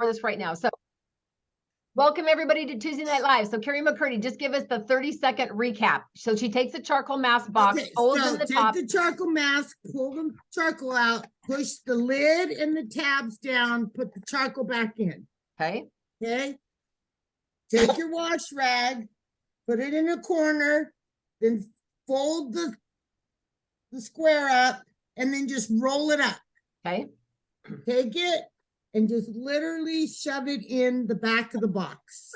for this right now. So welcome everybody to Tuesday Night Live. So Carrie McCurdy, just give us the 30-second recap. So she takes a charcoal mask box, folds in the top. Take the charcoal mask, pull the charcoal out, push the lid and the tabs down, put the charcoal back in. Okay. Okay. Take your wash rag, put it in a corner, then fold the square up, and then just roll it up. Okay. Take it and just literally shove it in the back of the box.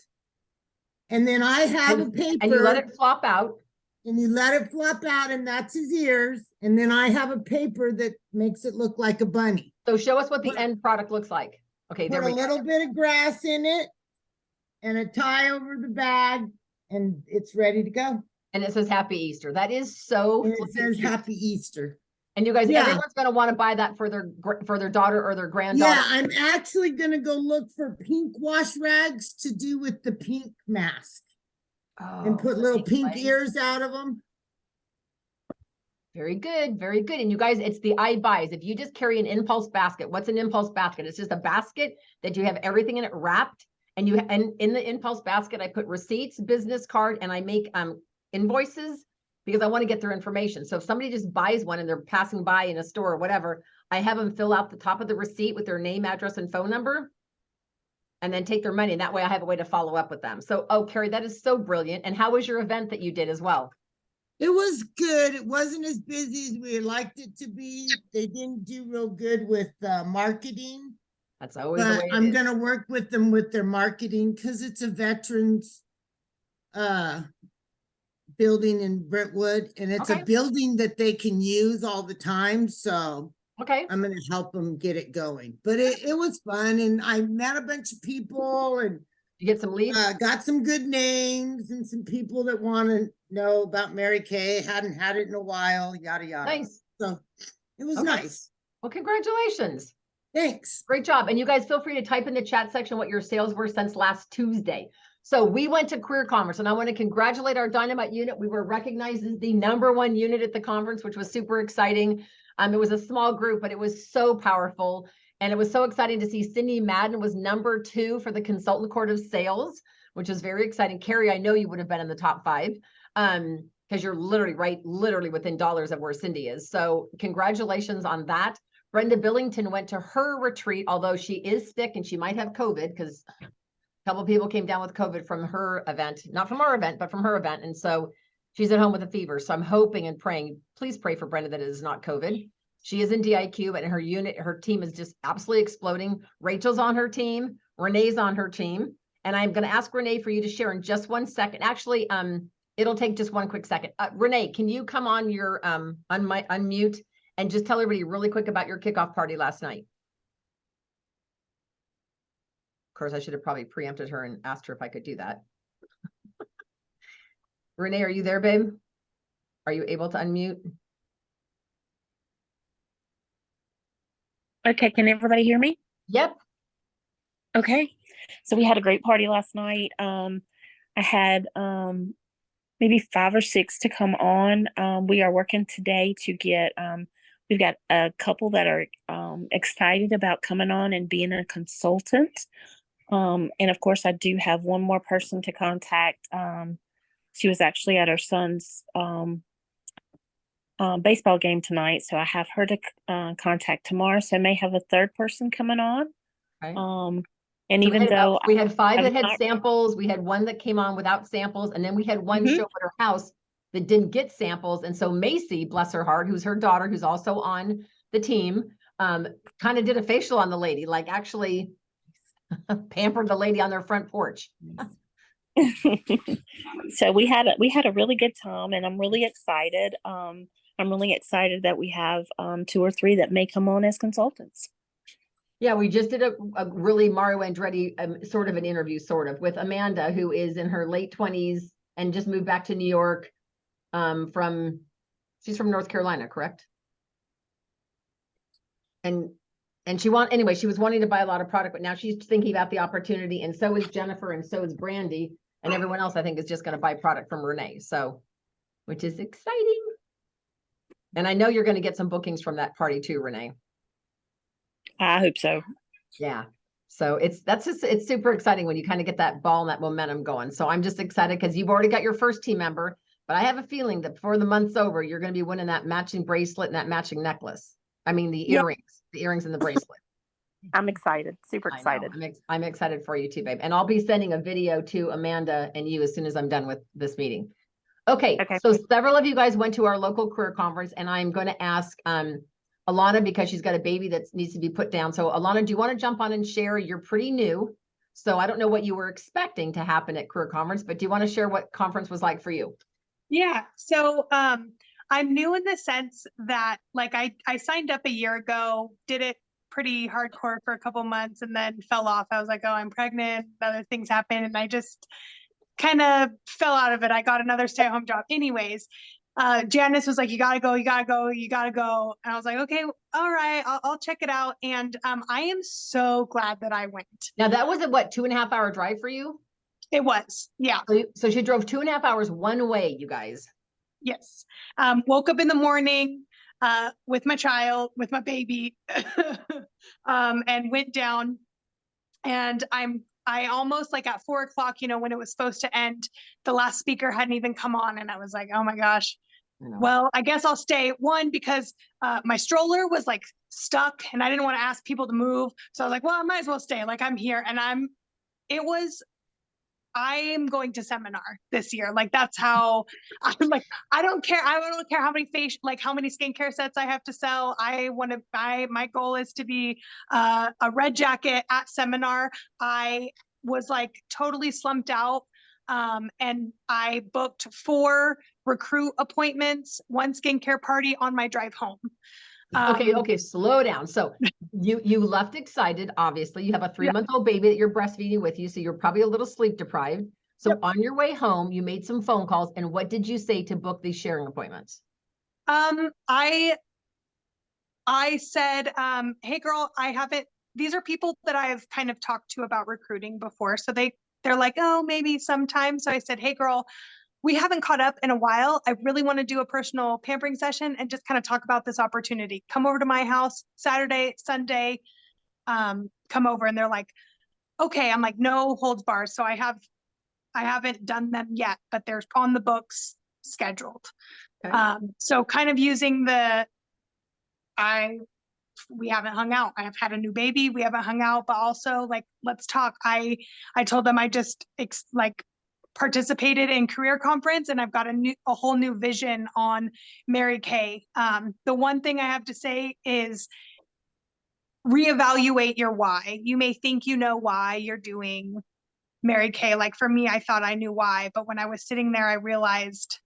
And then I have a paper. And you let it flop out. And you let it flop out, and that's his ears. And then I have a paper that makes it look like a bunny. So show us what the end product looks like. Okay, there we go. Put a little bit of grass in it and a tie over the bag, and it's ready to go. And it says Happy Easter. That is so. And it says Happy Easter. And you guys, everyone's going to want to buy that for their daughter or their granddaughter. Yeah, I'm actually going to go look for pink wash rags to do with the pink mask. Oh, and put little pink ears out of them. Very good, very good. And you guys, it's the iBuys. If you just carry an impulse basket, what's an impulse basket? It's just a basket that you have everything in it wrapped. And in the impulse basket, I put receipts, business card, and I make invoices because I want to get their information. So if somebody just buys one and they're passing by in a store or whatever, I have them fill out the top of the receipt with their name, address, and phone number, and then take their money. And that way I have a way to follow up with them. So, oh, Carrie, that is so brilliant. And how was your event that you did as well? It was good. It wasn't as busy as we liked it to be. They didn't do real good with marketing. That's always the way it I'm going to work with them with their marketing because it's a veterans building in Brentwood, and it's a building that they can use all the time. So I'm going to help them get it going. But it was fun, and I met a bunch of people, and you get some leads. Got some good names and some people that want to know about Mary Kay. Hadn't had it in a while. Yada yada. Nice. So it was nice. Well, congratulations. Thanks. Great job. And you guys feel free to type in the chat section what your sales were since last Tuesday. So we went to Career Commerce, and I want to congratulate our Dynamite unit. We were recognized as the #1 unit at the conference, which was super exciting. It was a small group, but it was so powerful. And it was so exciting to see Cindy Madden was #2 for the Consultant Court of Sales, which is very exciting. Carrie, I know you would have been in the top 5 because you're literally within dollars of where Cindy is. So congratulations on that. Brenda Billington went to her retreat, although she is sick and she might have COVID because a couple of people came down with COVID from her event, not from our event, but from her event. And so she's at home with a fever. So I'm hoping and praying, please pray for Brenda that it is not COVID. She is in DIQ, but her unit, her team is just absolutely exploding. Rachel's on her team. Renee's on her team. And I'm going to ask Renee for you to share in just 1 second. Actually, it'll take just 1 quick second. Renee, can you come on your unmute and just tell everybody really quick about your kickoff party last night? Of course, I should have probably preempted her and asked her if I could do that. Renee, are you there, babe? Are you able to unmute? Okay, can everybody hear me? Yep. Okay, so we had a great party last night. I had maybe 5 or 6 to come on. We are working today to get, we've got a couple that are excited about coming on and being a consultant. And of course, I do have one more person to contact. She was actually at her son's baseball game tonight, so I have her to contact tomorrow. So I may have a 3rd person coming on. Okay. And so even though we had 5 that had samples, we had 1 that came on without samples, and then we had 1 show at her house that didn't get samples. And so Macy, bless her heart, who's her daughter, who's also on the team, kind of did a facial on the lady, like actually pampered the lady on their front porch. So we had a really good time, and I'm really excited. I'm really excited that we have 2 or 3 that may come on as consultants. Yeah, we just did a really Mario Andretti sort of an interview, with Amanda, who is in her late 20s and just moved back to New York. She's from North Carolina, correct? And she was wanting to buy a lot of product, but now she's thinking about the opportunity, and so is Jennifer, and so is Brandy, and everyone else I think is just going to buy product from Renee. So, which is exciting. And I know you're going to get some bookings from that party too, Renee. I hope so. Yeah. So it's super exciting when you kind of get that ball and that momentum going. So I'm just excited because you've already got your first team member, but I have a feeling that before the month's over, you're going to be winning that matching bracelet and that matching necklace. I mean, the earrings and the bracelet. I'm excited, super I know. excited. I'm excited for you too, babe. And I'll be sending a video to Amanda and you as soon as I'm done with this meeting. Okay. So several of you guys went to our local career conference, and I'm going to ask Alana, because she's got a baby that needs to be put down. So Alana, do you want to jump on and share? You're pretty new, so I don't know what you were expecting to happen at career conference, but do you want to share what conference was like for you? Yeah. So I'm new in the sense that like I signed up a year ago, did it pretty hardcore for a couple months and then fell off. I was like, oh, I'm pregnant, other things happened, and I just kind of fell out of it. I got another stay-at-home job anyways. Janice was like, you gotta go, you gotta go, you gotta go. And I was like, okay, all right, I'll check it out. And I am so glad that I went. Now that was a, what, 2.5 hour drive for you? It was, yeah. So she drove 2.5 hours one way, you guys. Yes. Woke up in the morning with my child, with my baby, and went down. And I almost, like at 4 o'clock, you know, when it was supposed to end, the last speaker hadn't even come on. And I was like, oh my gosh, well, I guess I'll stay. One, because my stroller was like stuck and I didn't want to ask people to move. So I was like, well, I might as well stay. Like I'm here. And I'm going to seminar this year. Like that's how I'm like, I don't care how many how many skincare sets I have to sell. I want to buy, my goal is to be a red jacket at seminar. I was like totally slumped out. And I booked 4 recruit appointments, 1 skincare party on my drive home. Okay, slow down. So you left excited, obviously. You have a 3-month-old baby that you're breastfeeding with you, so you're probably a little sleep deprived. So on your way home, you made some phone calls, and what did you say to book these sharing appointments? I said, hey girl, these are people that I've kind of talked to about recruiting before. So they're like, oh, maybe sometime. So I said, hey girl, we haven't caught up in a while. I really want to do a personal pampering session and just kind of talk about this opportunity. Come over to my house Saturday, Sunday, come over. And they're like, okay. I'm like, no holds bars. So I haven't done them yet, but they're on the books scheduled. Okay. So kind of using we haven't hung out. I've had a new baby. We haven't hung out, but also like, let's talk. I told them I just participated in career conference and I've got a whole new vision on Mary Kay. The one thing I have to say is reevaluate your why. You may think you know why you're doing Mary Kay. Like for me, I thought I knew why, but when I was sitting there, I realized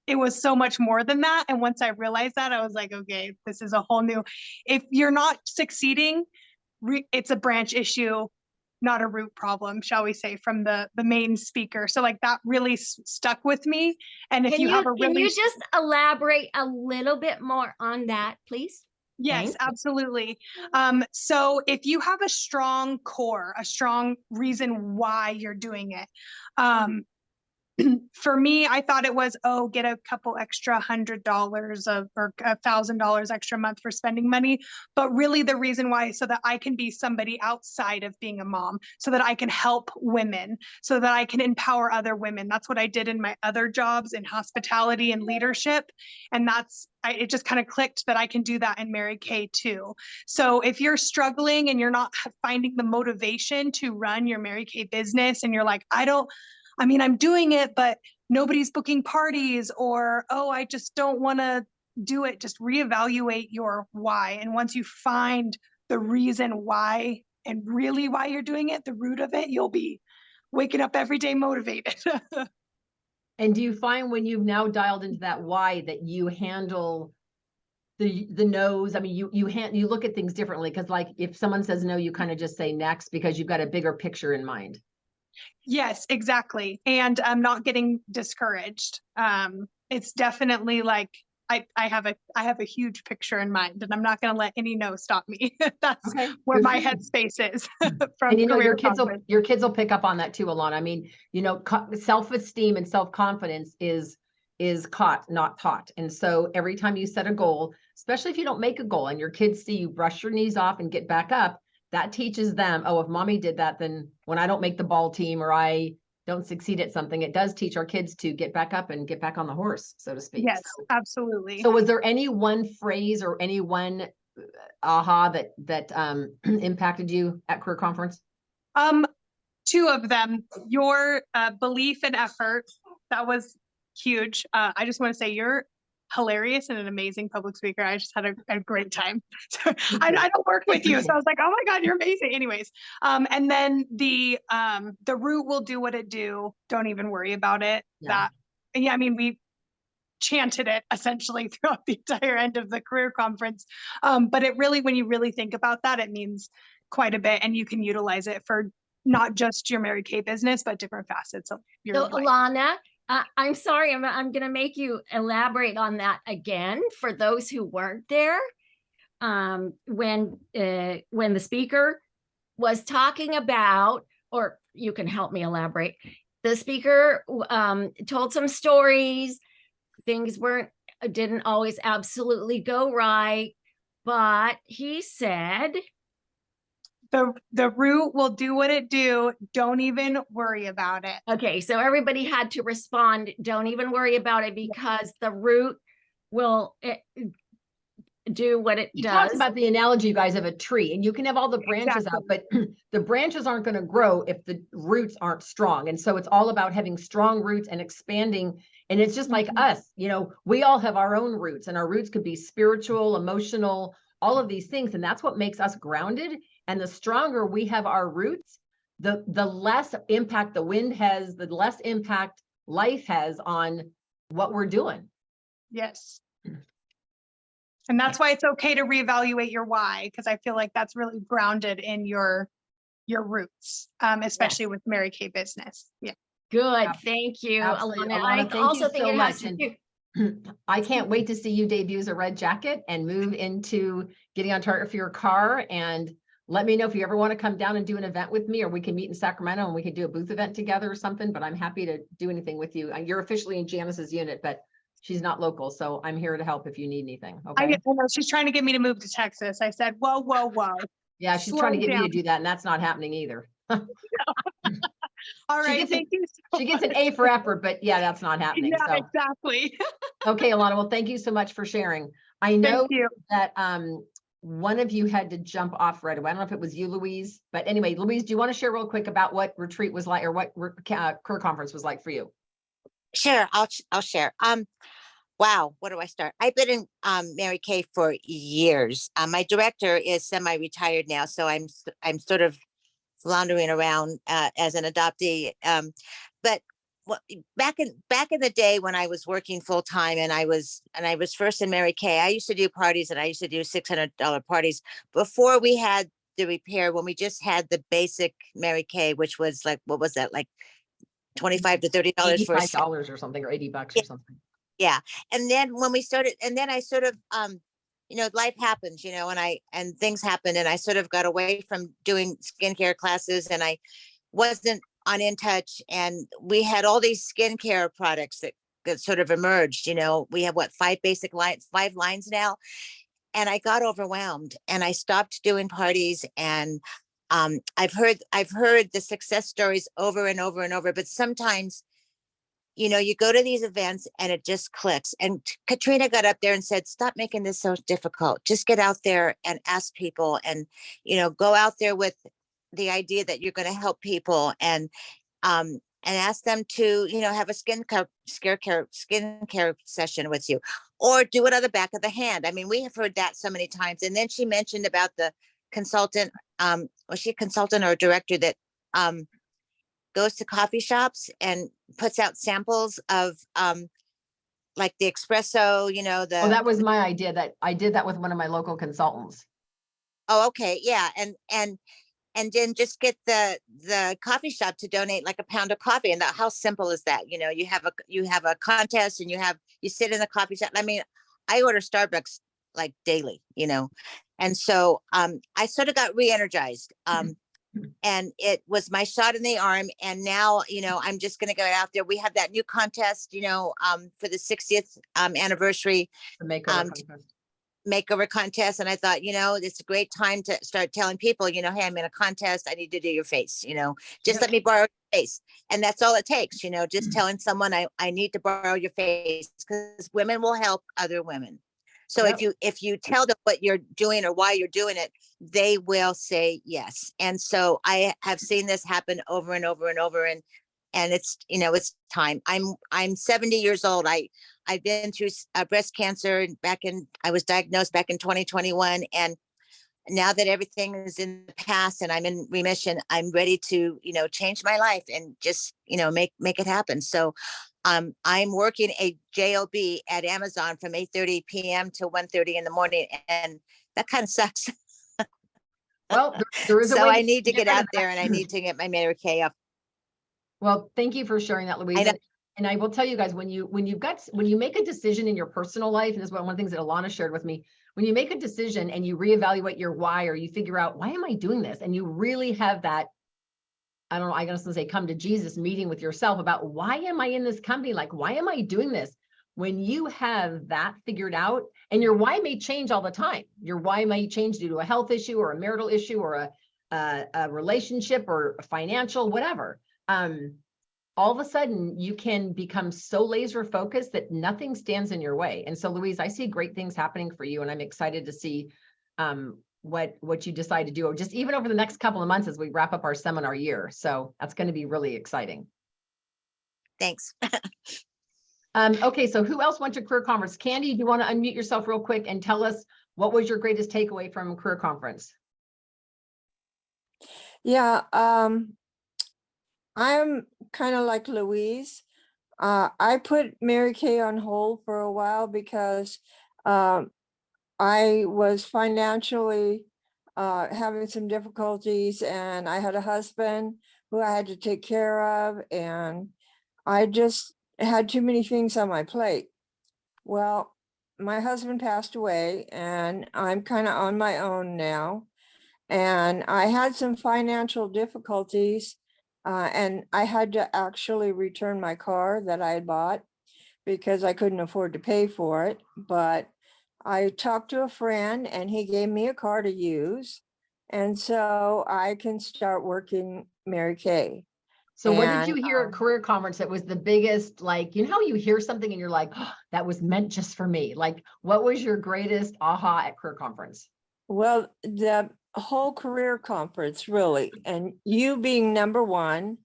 it was so much more than that. And once I realized that, I was like, okay, this is a whole new, if you're not succeeding, it's a branch issue, not a root problem, shall we say, from the main speaker. So like that really stuck with me. And if you have a really— Can you just elaborate a little bit more on that, please? Yes, Thanks. absolutely. So if you have a strong core, a strong reason why you're doing it, for me, I thought it was, oh, get a couple extra $100 or $1,000 extra a month for spending money. But really the reason why, so that I can be somebody outside of being a mom, so that I can help women, so that I can empower other women. That's what I did in my other jobs in hospitality and leadership. And it just kind of clicked that I can do that in Mary Kay too. So if you're struggling and you're not finding the motivation to run your Mary Kay business and you're like, I'm doing it, but nobody's booking parties, or, oh, I just don't want to do it. Just reevaluate your why. And once you find the reason why and really why you're doing it, the root of it, you'll be waking up every day motivated. And do you find when you've now dialed into that why that you handle the no's? I mean, you look at things differently, because like if someone says no, you kind of just say next because you've got a bigger picture in mind. Yes, exactly. And I'm not getting discouraged. It's definitely like I have a huge picture in mind, and I'm not going to let any no stop me. That's where my headspace is. From and your kids will pick up on that too, Alana. I mean, self-esteem and self-confidence is caught, not taught. And so every time you set a goal, especially if you don't make a goal and your kids see you brush your knees off and get back up, that teaches them, oh, if mommy did that, then when I don't make the ball team or I don't succeed at something, it does teach our kids to get back up and get back on the horse, so to speak. Yes, absolutely. So was there any one phrase or any one aha that impacted you at career conference? Two of them. Your belief and effort, that was huge. I just want to say you're hilarious and an amazing public speaker. I just had a great time. I don't work with you, so I was like, oh my God, you're amazing. Anyways, and then the root will do what it do. Don't even worry about it. Yeah. I mean, we chanted it essentially throughout the entire end of the career conference. But it really, when you really think about that, it means quite a bit, and you can utilize it for not just your Mary Kay business, but different facets of your life. Alana, I'm sorry, I'm going to make you elaborate on that again for those who weren't there. When the speaker was talking about, or you can help me elaborate, the speaker told some stories. Things didn't always absolutely go right, but he said, the root will do what it do. Don't even worry about it. Okay, so everybody had to respond, don't even worry about it, because the root will do what it does. He talks about the analogy, you guys, of a tree, and you can have all the branches out, but the branches aren't going to grow if the roots aren't strong. And so it's all about having strong roots and expanding. And it's just like us, you know, we all have our own roots, and our roots could be spiritual, emotional, all of these things. And that's what makes us grounded. And the stronger we have our roots, the less impact the wind has, the less impact life has on what we're doing. Yes. And that's why it's okay to reevaluate your why, because I feel like that's really grounded in your roots, especially with Mary Kay business. Yeah. Good. Thank you, Alana. I also think it has to do. I can't wait to see you debut as a red jacket and move into getting on target for your car. And let me know if you ever want to come down and do an event with me, or we can meet in Sacramento and we can do a booth event together or something, but I'm happy to do anything with you. You're officially in Janice's unit, but she's not local, so I'm here to help if you need anything. Okay. I know she's trying to get me to move to Texas. I said, whoa, whoa, whoa. Yeah, she's trying to get me to do that, and that's not happening either. All right, thank you. She gets an A for effort, but yeah, that's not happening. Yeah, so. exactly. Okay, Alana. Well, thank you so much for sharing. I know that one of you had to jump off right away. I don't know if it was you, Louise, but anyway, Louise, do you want to share real quick about what retreat was like, or what career conference was like for you? Sure, I'll share. Wow, where do I start? I've been in Mary Kay for years. My director is semi-retired now, so I'm sort of floundering around as an adoptee. But back in the day when I was working full time and I was first in Mary Kay, I used to do parties, and I used to do $600 parties before we had the repair. When we just had the basic Mary Kay, which was like, what was that, like $25 to $30 for $85 or something, or $80 or something. Yeah. And then when we started, and then I sort of, life happens, and things happened, and I sort of got away from doing skincare classes, and I wasn't on In Touch, and we had all these skincare products that sort of emerged. We have five lines now, and I got overwhelmed, and I stopped doing parties. And I've heard the success stories over and over and over, but sometimes you go to these events and it just clicks. And Katrina got up there and said, stop making this so difficult. Just get out there and ask people, and, go out there with the idea that you're going to help people, and ask them to, have a skincare session with you, or do it on the back of the hand. I mean, we have heard that so many times. And then she mentioned about the consultant, was she a consultant or a director that, goes to coffee shops and puts out samples of like the espresso, Oh, that was my idea. That I did that with one of my local consultants. Oh, okay. Yeah. And then just get the coffee shop to donate like a pound of coffee. And how simple is that? You have a contest, and you sit in the coffee shop. I mean, I order Starbucks like daily, and so I sort of got re-energized. And it was my shot in the arm. And now, I'm just going to go out there. We have that new contest, for the 60th anniversary. The makeover contest. makeover contest. And I thought, it's a great time to start telling people, hey, I'm in a contest. I need to do your face, just let me borrow your face. And that's all it takes, just telling someone I need to borrow your face, because women will help other women. So if you tell them what you're doing or why you're doing it, they will say yes. And so I have seen this happen over and over and over. And it's, it's time. I'm 70 years old. I've been through breast cancer I was diagnosed back in 2021. And now that everything is in the past and I'm in remission, I'm ready to, change my life and just, make it happen. So I'm working a job at Amazon from 8:30 p.m. to 1:30 in the morning. And that kind of sucks. Well, there is a so way I need to get out there and I need to get my Mary Kay up. Well, thank you for sharing that, Louise. And I will tell you guys, when you make a decision in your personal life, and this is one of the things that Alana shared with me, when you make a decision and you reevaluate your why, or you figure out, why am I doing this? And you really have that, I don't know, I guess to say, come to Jesus meeting with yourself about, why am I in this company? Like, why am I doing this? When you have that figured out, and your why may change all the time. Your why may change due to a health issue or a marital issue or a relationship or a financial, whatever. All of a sudden you can become so laser focused that nothing stands in your way. And so, Louise, I see great things happening for you, and I'm excited to see what you decide to do, just even over the next couple of months as we wrap up our seminar year. So that's going to be really exciting. Thanks. Okay, so who else went to Career Conference? Candy, do you want to unmute yourself real quick and tell us what was your greatest takeaway from Career Conference? Yeah, I'm kind of like Louise. I put Mary Kay on hold for a while because I was financially having some difficulties, and I had a husband who I had to take care of, and I just had too many things on my plate. Well, my husband passed away, and I'm kind of on my own now. And I had some financial difficulties, and I had to actually return my car that I had bought because I couldn't afford to pay for it. But I talked to a friend and he gave me a car to use. And so I can start working Mary Kay. So what did you hear at Career Conference that was the biggest, like, how you hear something and you're like, oh, that was meant just for me? Like, what was your greatest aha at Career Conference? Well, the whole Career Conference, really, and you being number one,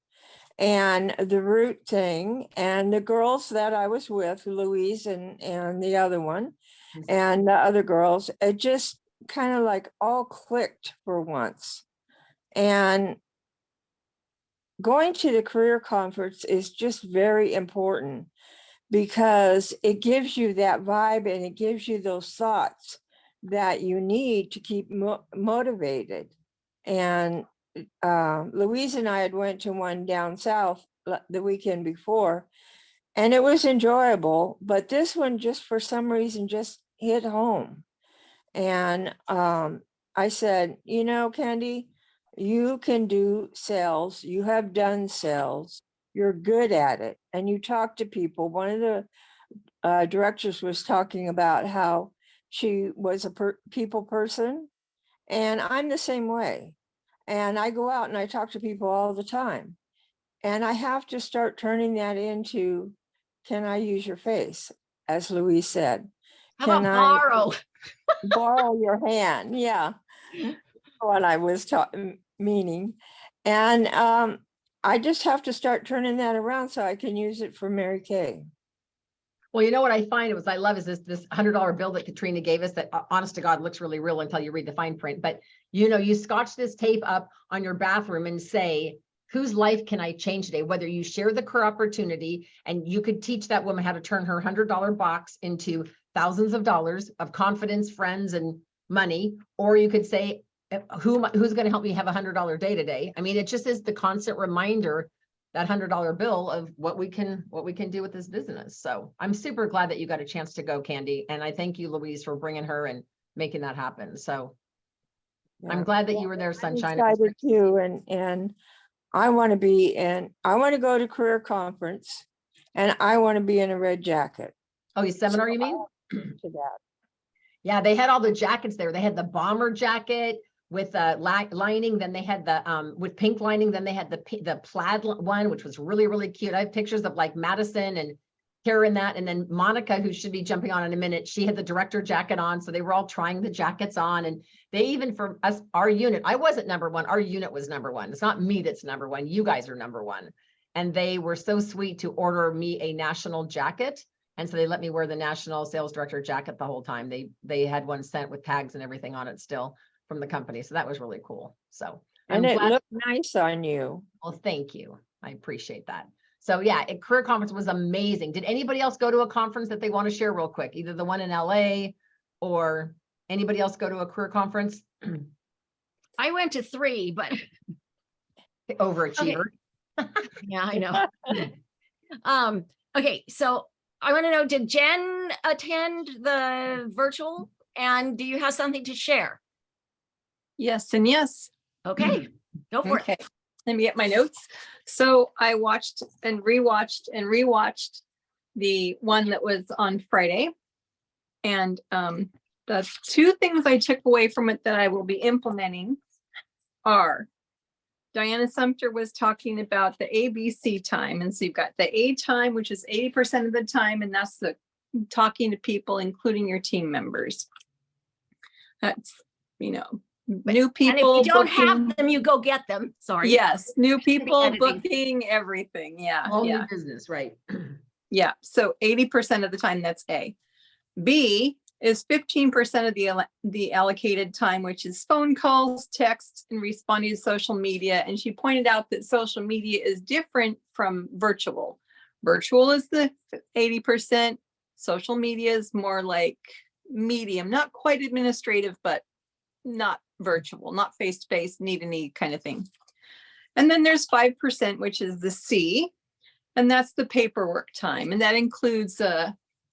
and the root thing, and the girls that I was with, Louise and the other one, and the other girls, it just kind of like all clicked for once. And going to the Career Conference is just very important because it gives you that vibe and it gives you those thoughts that you need to keep motivated. And Louise and I had went to one down south the weekend before, and it was enjoyable, but this one just for some reason just hit home. And I said, Candy, you can do sales. You have done sales. You're good at it. And you talk to people. One of the directors was talking about how she was a people person. And I'm the same way. And I go out and I talk to people all the time. And I have to start turning that into, can I use your face? As Louise said. How about borrow? Borrow your hand? Yeah. What I was meaning. And I just have to start turning that around so I can use it for Mary Kay. Well, what I find I love is this $100 bill that Katrina gave us that honest to God looks really real until you read the fine print. But you scotch this tape up on your bathroom and say, whose life can I change today? Whether you share the career opportunity and you could teach that woman how to turn her $100 box into thousands of dollars of confidence, friends, and money, or you could say, who's going to help me have $100 day today? I mean, it just is the constant reminder, that $100 bill, of what we can do with this business. So I'm super glad that you got a chance to go, Candy. And I thank you, Louise, for bringing her and making that happen. So yeah. I'm glad that you were there, Sunshine. I'm excited too. And I want to go to Career Conference, and I want to be in a red jacket. Oh, your seminar, you mean? To that. Yeah, they had all the jackets there. They had the bomber jacket with lining. Then they had the with pink lining. Then they had the plaid one, which was really, really cute. I have pictures of like Madison and Kara in that. And then Monica, who should be jumping on in a minute, she had the director jacket on. So they were all trying the jackets on. And they even, for us, our unit, I wasn't number one. Our unit was number one. It's not me that's number one. You guys are number one. And they were so sweet to order me a national jacket. And so they let me wear the national sales director jacket the whole time. They had one sent with tags and everything on it still from the company. So that was really cool. So and it looked nice on you. Well, thank you. I appreciate that. So yeah, a career conference was amazing. Did anybody else go to a conference that they want to share real quick? Either the one in LA or anybody else go to a career conference? I went to 3, but Overachiever. Okay. Yeah, I know. Okay, so I want to know, did Jen attend the virtual? And do you have something to share? Yes and yes. Okay, go for it. Let me get my notes. So I watched and rewatched the one that was on Friday. And the 2 things I took away from it that I will be implementing are Diana Sumter was talking about the ABC time. And so you've got the A time, which is 80% of the time. And that's the talking to people, including your team members. That's, new people. And if you don't booking, have them, you go get them. Sorry. Yes, new people, booking, everything. Yeah. All yeah. new business, right? Yeah. So 80% of the time, that's A. B is 15% of the allocated time, which is phone calls, texts, and responding to social media. And she pointed out that social media is different from virtual. Virtual is the 80%. Social media is more like medium, not quite administrative, but not virtual, not face-to-face, knee-to-knee kind of thing. And then there's 5%, which is the C, and that's the paperwork time. And that includes,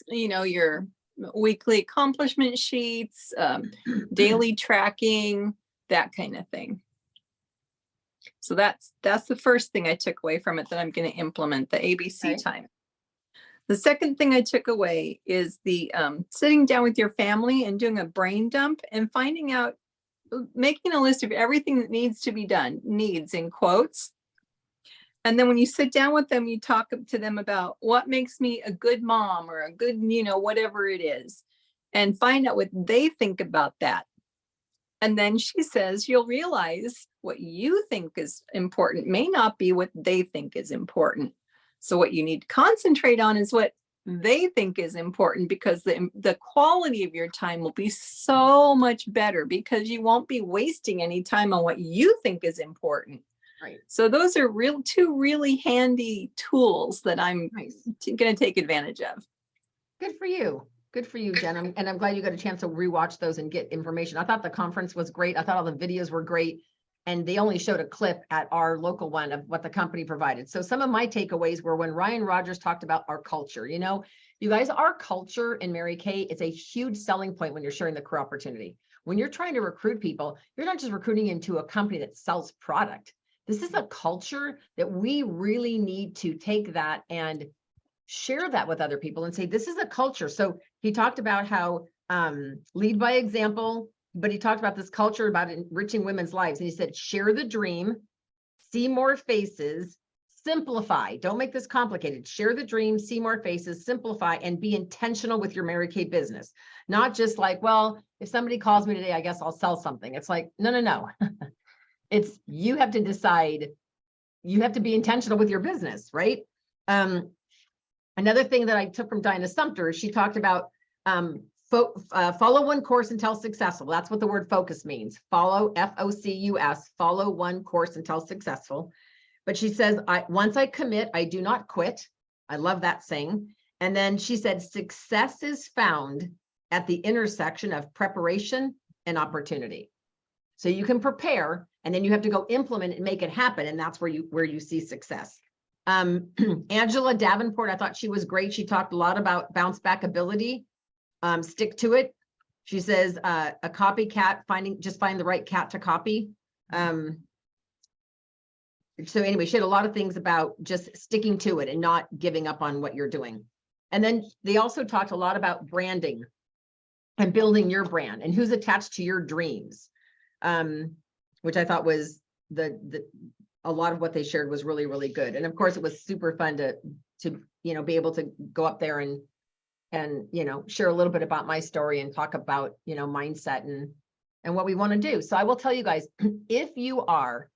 your weekly accomplishment sheets, daily tracking, that kind of thing. So that's the first thing I took away from it that I'm going to implement, the ABC time. The second thing I took away is the sitting down with your family and doing a brain dump and finding out, making a list of everything that needs to be done, needs in quotes. And then when you sit down with them, you talk to them about what makes me a good mom or a good, whatever it is, and find out what they think about that. And then she says, you'll realize what you think is important may not be what they think is important. So what you need to concentrate on is what they think is important, because the quality of your time will be so much better because you won't be wasting any time on what you think is important. Right. So those are two really handy tools that I'm going to take advantage of. Good for you. Good for you, Jen. And I'm glad you got a chance to rewatch those and get information. I thought the conference was great. I thought all the videos were great. And they only showed a clip at our local one of what the company provided. So some of my takeaways were when Ryan Rogers talked about our culture. You guys, our culture in Mary Kay is a huge selling point when you're sharing the career opportunity. When you're trying to recruit people, you're not just recruiting into a company that sells product. This is a culture that we really need to take that and share that with other people and say, this is a culture. So he talked about how lead by example, but he talked about this culture about enriching women's lives. And he said, share the dream, see more faces, simplify. Don't make this complicated. Share the dream, see more faces, simplify, and be intentional with your Mary Kay business. Not just like, well, if somebody calls me today, I guess I'll sell something. It's like, no. It's, you have to decide, you have to be intentional with your business, right? Another thing that I took from Diana Sumter, she talked about follow one course until successful. That's what the word focus means. Follow, F-O-C-U-S, follow one course until successful. But she says, once I commit, I do not quit. I love that saying. And then she said, success is found at the intersection of preparation and opportunity. So you can prepare, and then you have to go implement and make it happen. And that's where you see success. Angela Davenport, I thought she was great. She talked a lot about bounce back ability. Stick to it. She says a copycat, find the right cat to copy. So anyway, she had a lot of things about just sticking to it and not giving up on what you're doing. And then they also talked a lot about branding. and building your brand and who's attached to your dreams, which I thought was a lot of what they shared was really, really good. And of course it was super fun to, you know, be able to go up there and, you know, share a little bit about my story and talk about, you know, mindset and what we want to do. So I will tell you guys, if you are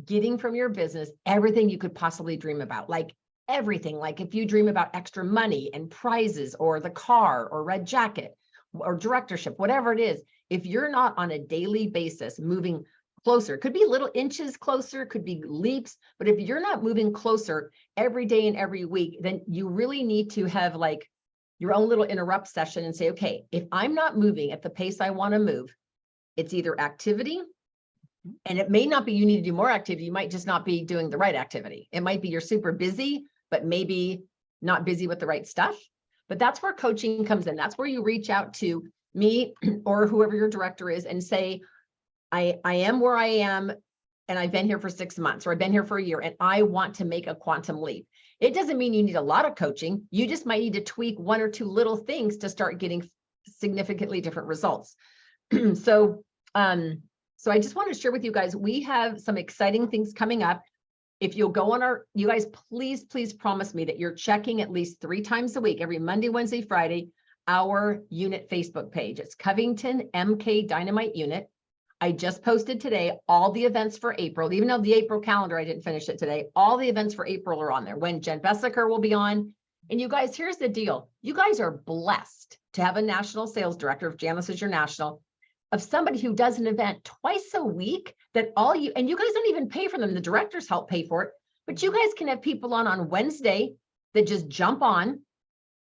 getting from your business everything you could possibly dream about, like everything, like if you dream about extra money and prizes or the car or red jacket or directorship, whatever it is, if you're not on a daily basis moving closer, could be little inches closer, could be leaps, but if you're not moving closer every day and every week, then you really need to have like your own little interrupt session and say, okay, if I'm not moving at the pace I want to move, it's either activity, and it may not be you need to do more activity, you might just not be doing the right activity. It might be you're super busy, but maybe not busy with the right stuff. But that's where coaching comes in. That's where you reach out to me or whoever your director is and say, I am where I am, and I've been here for 6 months, or I've been here for a year, and I want to make a quantum leap. It doesn't mean you need a lot of coaching. You just might need to tweak 1 or 2 little things to start getting significantly different results. So I just want to share with you guys, we have some exciting things coming up. If you'll go on you guys, please promise me that you're checking at least 3 times a week, every Monday, Wednesday, Friday, our unit Facebook page. It's Covington MK Dynamite Unit. I just posted today all the events for April, even though the April calendar, I didn't finish it today. All the events for April are on there. When Jen Bessaker will be on. And you guys, here's the deal. You guys are blessed to have a national sales director, if Janice is your national, of somebody who does an event twice a week that and you guys don't even pay for them. The directors help pay for it, but you guys can have people on Wednesday that just jump on,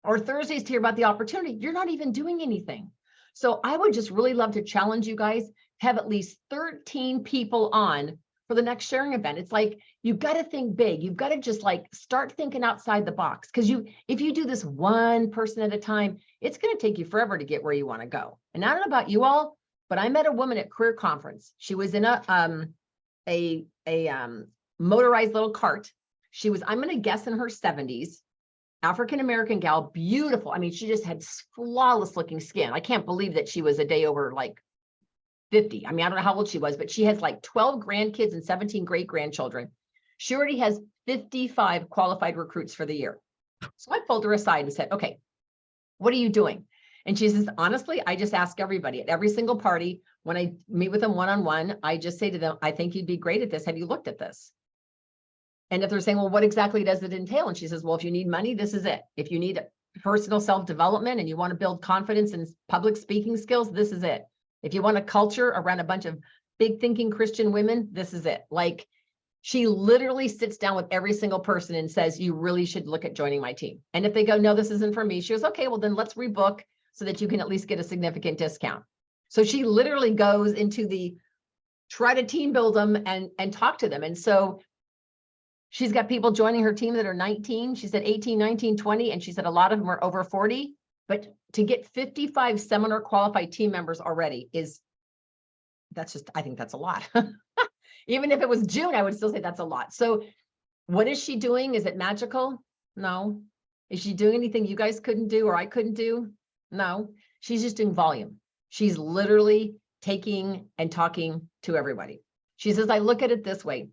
or Thursdays to hear about the opportunity. You're not even doing anything. So I would just really love to challenge you guys, have at least 13 people on for the next sharing event. It's like, you've got to think big. You've got to just like start thinking outside the box. Because if you do this one person at a time, it's going to take you forever to get where you want to go. And I don't know about you all, but I met a woman at Career Conference. She was in a motorized little cart. She was, I'm going to guess, in her 70s, African-American gal, beautiful. I mean, she just had flawless looking skin. I can't believe that she was a day over like 50. I mean, I don't know how old she was, but she has like 12 grandkids and 17 great grandchildren. She already has 55 qualified recruits for the year. So I pulled her aside and said, okay, what are you doing? And she says, honestly, I just ask everybody at every single party, when I meet with them one-on-one, I just say to them, I think you'd be great at this. Have you looked at this? And if they're saying, well, what exactly does it entail? And she says, well, if you need money, this is it. If you need personal self-development and you want to build confidence and public speaking skills, this is it. If you want a culture around a bunch of big thinking Christian women, this is it. Like, she literally sits down with every single person and says, you really should look at joining my team. And if they go, no, this isn't for me, she goes, okay, well then let's rebook so that you can at least get a significant discount. So she literally goes into try to team build them and talk to them. And so she's got people joining her team that are 19. She said 18, 19, 20. And she said a lot of them are over 40. But to get 55 seminar qualified team members already I think that's a lot. Even if it was June, I would still say that's a lot. So what is she doing? Is it magical? No. Is she doing anything you guys couldn't do or I couldn't do? No. She's just doing volume. She's literally taking and talking to everybody. She says, I look at it this way.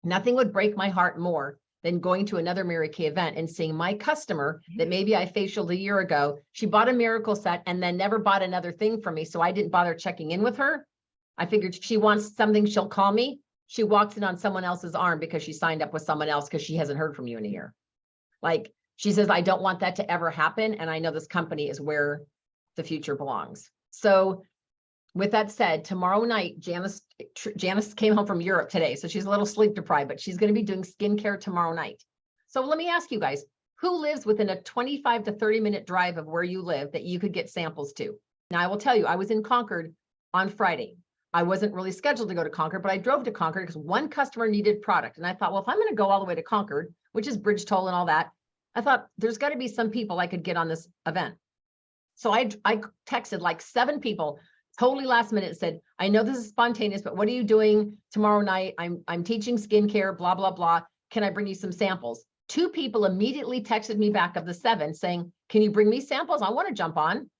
Nothing would break my heart more than going to another Mary Kay event and seeing my customer that maybe I facialed a year ago. She bought a miracle set and then never bought another thing from me. So I didn't bother checking in with her. I figured if she wants something, she'll call me. She walks in on someone else's arm because she signed up with someone else because she hasn't heard from you in a year. Like, she says, I don't want that to ever happen. And I know this company is where the future belongs. So with that said, tomorrow night, Janice came home from Europe today. So she's a little sleep deprived, but she's going to be doing skincare tomorrow night. So let me ask you guys, who lives within a 25 to 30 minute drive of where you live that you could get samples to? Now, I will tell you, I was in Concord on Friday. I wasn't really scheduled to go to Concord, but I drove to Concord because one customer needed product. And I thought, well, if I'm going to go all the way to Concord, which is bridge toll and all that, I thought there's got to be some people I could get on this event. So I texted like 7 people, totally last minute, said, I know this is spontaneous, but what are you doing tomorrow night? I'm teaching skincare, blah, blah, blah. Can I bring you some samples? 2 people immediately texted me back of the 7 saying, can you bring me samples? I want to jump on.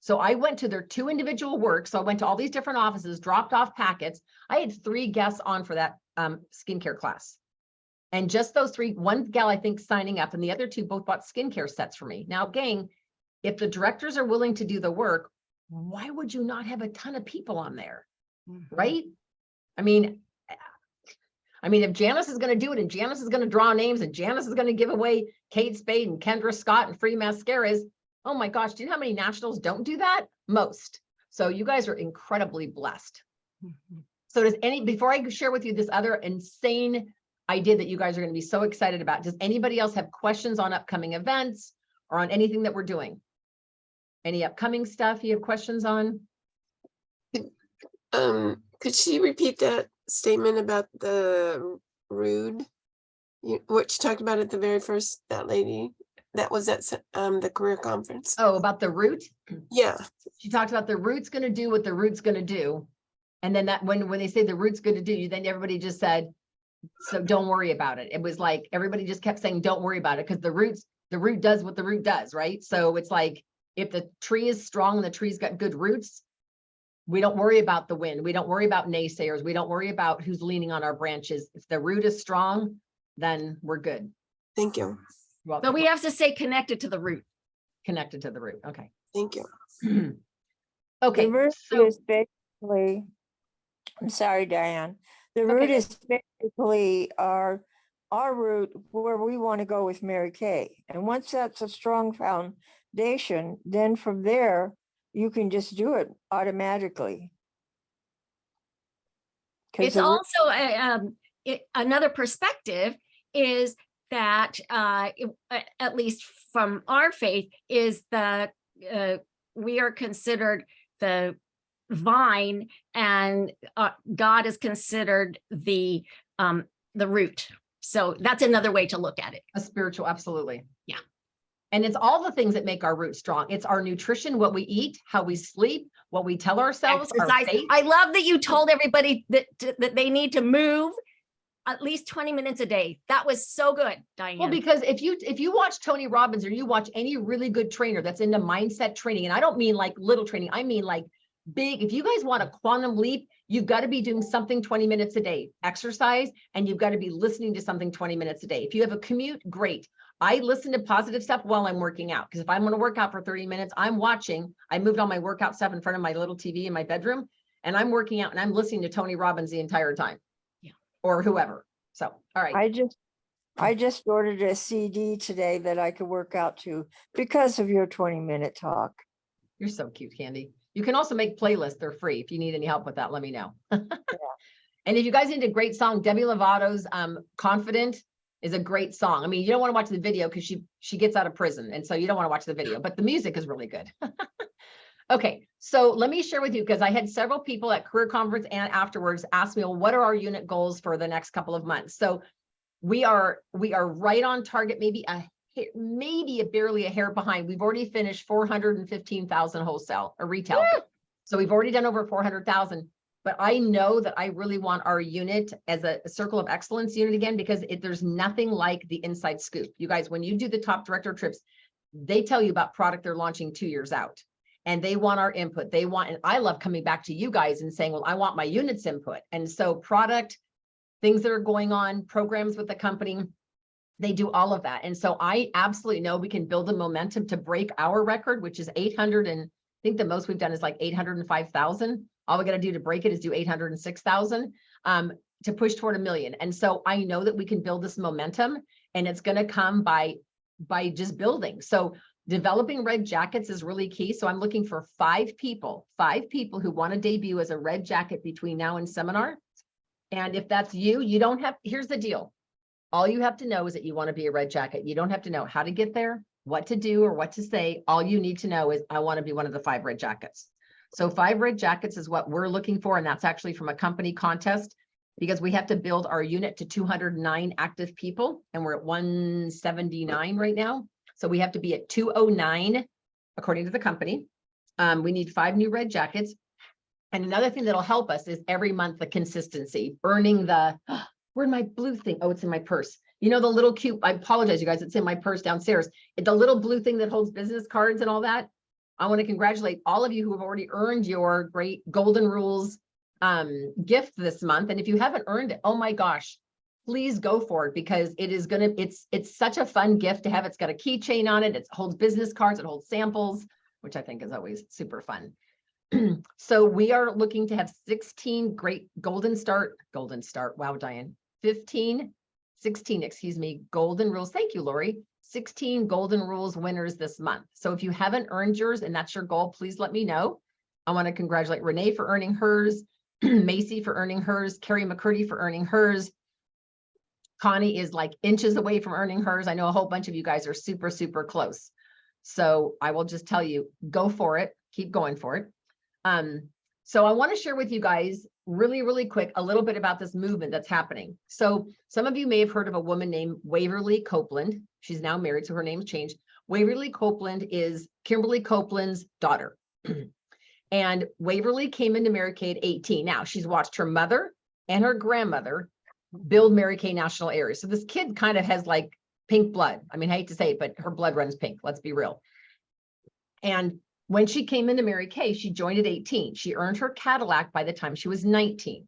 So I went to their 2 individual work. So I went to all these different offices, dropped off packets. I had 3 guests on for that skincare class. And just those 3, one gal, I think, signing up, and the other 2 both bought skincare sets for me. Now, gang, if the directors are willing to do the work, why would you not have a ton of people on there? Right? I mean, if Janice is going to do it and Janice is going to draw names and Janice is going to give away Kate Spade and Kendra Scott and free mascaras, oh my gosh, do you know how many nationals don't do that? Most. So you guys are incredibly blessed. So before I share with you this other insane idea that you guys are going to be so excited about, does anybody else have questions on upcoming events or on anything that we're doing? Any upcoming stuff you have questions on? Could she repeat that statement about the rude? What she talked about at the very first, that lady that was at the career conference. Oh, about the root? Yeah. She talked about the root's going to do what the root's going to do. And then that when they say the root's going to do, then everybody just said, so don't worry about it. It was like, everybody just kept saying, don't worry about it. Because the root does what the root does, right? So it's like, if the tree is strong and the tree's got good roots, we don't worry about the wind. We don't worry about naysayers. We don't worry about who's leaning on our branches. If the root is strong, then we're good. Thank you. But we have to stay connected to the root. Connected to the root. Okay. Thank you. Okay. The root So is basically, I'm sorry, Diane. The root okay. is basically our route where we want to go with Mary Kay. And once that's a strong foundation, then from there, you can just do it automatically. It's also another perspective is that at least from our faith is that we are considered the vine and God is considered the root. So that's another way to look at it. A spiritual, absolutely. Yeah. And it's all the things that make our root strong. It's our nutrition, what we eat, how we sleep, what we tell ourselves. Exercise. I love that you told everybody that they need to move at least 20 minutes a day. That was so good, Diane. Well, because if you watch Tony Robbins or you watch any really good trainer that's into mindset training, and I don't mean like little training, I mean like big. If you guys want a quantum leap, you've got to be doing something 20 minutes a day, exercise, and you've got to be listening to something 20 minutes a day. If you have a commute, great. I listen to positive stuff while I'm working out, because if I'm going to work out for 30 minutes, I'm watching. I moved all my workout stuff in front of my little TV in my bedroom, and I'm working out and I'm listening to Tony Robbins the entire time. Yeah. Or whoever. So, all right. I just ordered a CD today that I could work out to because of your 20-minute talk. You're so cute, Candy. You can also make playlists. They're free. If you need any help with that, let me know. Yeah. And if you guys need a great song, Demi Lovato's Confident is a great song. I mean, you don't want to watch the video because she gets out of prison. And so you don't want to watch the video, but the music is really good. Okay, so let me share with you, because I had several people at career conference and afterwards ask me, well, what are our unit goals for the next couple of months? So we are right on target, maybe barely a hair behind. We've already finished 415,000 wholesale or retail. Woo! So we've already done over 400,000. But I know that I really want our unit as a circle of excellence unit again, because there's nothing like the inside scoop. You guys, when you do the top director trips, they tell you about product they're launching 2 years out. And they want our input. And I love coming back to you guys and saying, well, I want my units input. And so product, things that are going on, programs with the company, they do all of that. And so I absolutely know we can build a momentum to break our record, which is 800. And I think the most we've done is like 805,000. All we got to do to break it is do 806,000 to push toward 1 million. And so I know that we can build this momentum, and it's going to come by just building. So developing red jackets is really key. So I'm looking for 5 people who want to debut as a red jacket between now and seminar. And if that's you don't have, here's the deal. All you have to know is that you want to be a red jacket. You don't have to know how to get there, what to do, or what to say. All you need to know is I want to be one of the 5 red jackets. So 5 red jackets is what we're looking for. And that's actually from a company contest, because we have to build our unit to 209 active people. And we're at 179 right now. So we have to be at 209, according to the company. We need 5 new red jackets. And another thing that'll help us is every month, the consistency, earning the, where'd my blue thing? Oh, it's in my purse. You know, the little cute, I apologize, you guys, it's in my purse downstairs. The little blue thing that holds business cards and all that. I want to congratulate all of you who have already earned your great Golden Rules gift this month. And if you haven't earned it, oh my gosh, please go for it, because it is gonna, it's such a fun gift to have. It's got a keychain on it. It holds business cards, it holds samples, which I think is always super fun. So we are looking to have 16 great golden start. Wow, Diane, 16, excuse me, Golden Rules. Thank you, Lori. 16 Golden Rules winners this month. So if you haven't earned yours and that's your goal, please let me know. I want to congratulate Renee for earning hers, Macy for earning hers, Carrie McCurdy for earning hers. Connie is like inches away from earning hers. I know a whole bunch of you guys are super, super close. So I will just tell you, go for it. Keep going for it. So I want to share with you guys really, really quick, a little bit about this movement that's happening. So some of you may have heard of a woman named Waverly Copeland. She's now married, so her name's changed. Waverly Copeland is Kimberly Copeland's daughter. And Waverly came into Mary Kay at 18. Now she's watched her mother and her grandmother build Mary Kay national areas. So this kid kind of has like pink blood. I mean, I hate to say it, but her blood runs pink. Let's be real. And when she came into Mary Kay, she joined at 18. She earned her Cadillac by the time she was 19.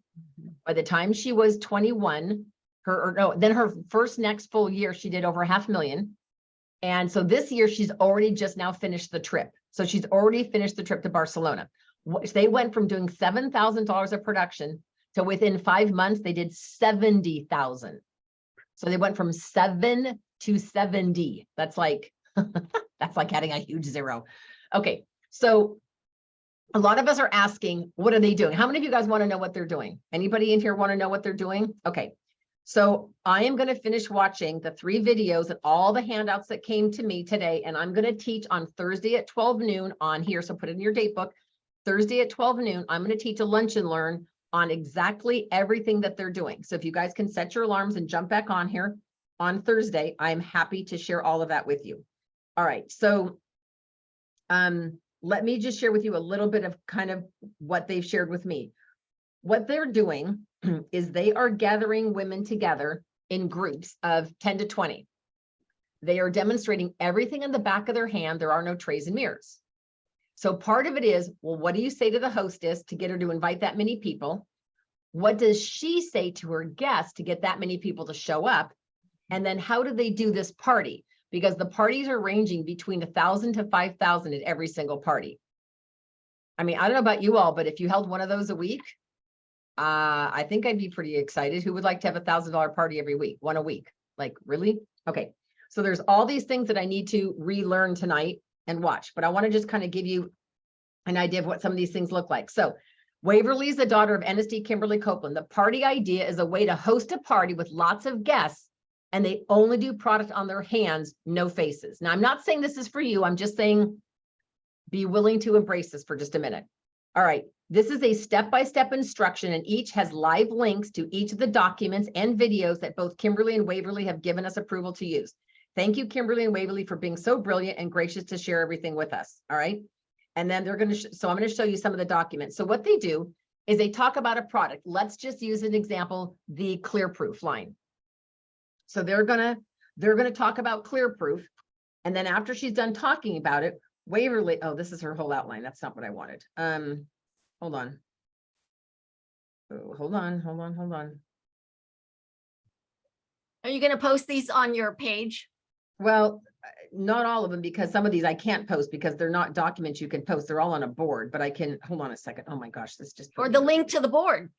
By the time she was 21, then her first next full year, she did over $500,000. And so this year, she's already just now finished the trip. So she's already finished the trip to Barcelona. They went from doing $7,000 of production to within 5 months, they did 70,000. So they went from 7 to 70. That's like, that's like adding a huge zero. Okay. So a lot of us are asking, what are they doing? How many of you guys want to know what they're doing? Anybody in here want to know what they're doing? Okay. So I am going to finish watching the 3 videos and all the handouts that came to me today. And I'm going to teach on Thursday at 12 noon on here. So put it in your date book. Thursday at 12 noon, I'm going to teach a lunch and learn on exactly everything that they're doing. So if you guys can set your alarms and jump back on here on Thursday, I'm happy to share all of that with you. All right. So let me just share with you a little bit of kind of what they've shared with me. What they're doing is they are gathering women together in groups of 10 to 20. They are demonstrating everything in the back of their hand. There are no trays and mirrors. So part of it is, well, what do you say to the hostess to get her to invite that many people? What does she say to her guests to get that many people to show up? And then how do they do this party? Because the parties are ranging between 1,000 to 5,000 at every single party. I mean, I don't know about you all, but if you held one of those a week, I think I'd be pretty excited. Who would like to have $1,000 party every week? One a week? Like, really? Okay. So there's all these things that I need to relearn tonight and watch, but I want to just kind of give you an idea of what some of these things look like. So Waverly is the daughter of NSD Kimberly Copeland. The party idea is a way to host a party with lots of guests, and they only do product on their hands, no faces. Now, I'm not saying this is for you. I'm just saying be willing to embrace this for just a minute. All right. This is a step-by-step instruction, and each has live links to each of the documents and videos that both Kimberly and Waverly have given us approval to use. Thank you, Kimberly and Waverly, for being so brilliant and gracious to share everything with us. All right. And then they're going to, so I'm going to show you some of the documents. So what they do is they talk about a product. Let's just use an example, the Clearproof line. So they're going to talk about Clearproof. And then after she's done talking about it, Waverly, oh, this is her whole outline. That's not what I wanted. Hold on. Oh, hold on. Are you going to post these on your page? Well, not all of them, because some of these I can't post because they're not documents you can post. They're all on a board, but I can, hold on a second. Oh my gosh, this just. Or the link to the board.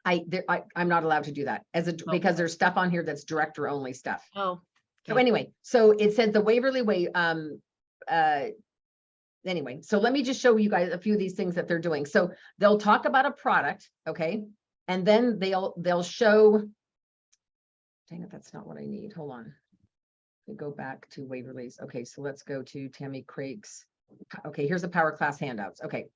I'm not allowed to do that because there's stuff on here that's director only stuff. Oh. Okay. So anyway, so it says the Waverly Way. Anyway, so let me just show you guys a few of these things that they're doing. So they'll talk about a product, okay, and then they'll show. Dang it, that's not what I need. Hold on. We go back to Waverly's. Okay, so let's go to Tammy Craig's. Okay, here's the Power Class handouts. Okay.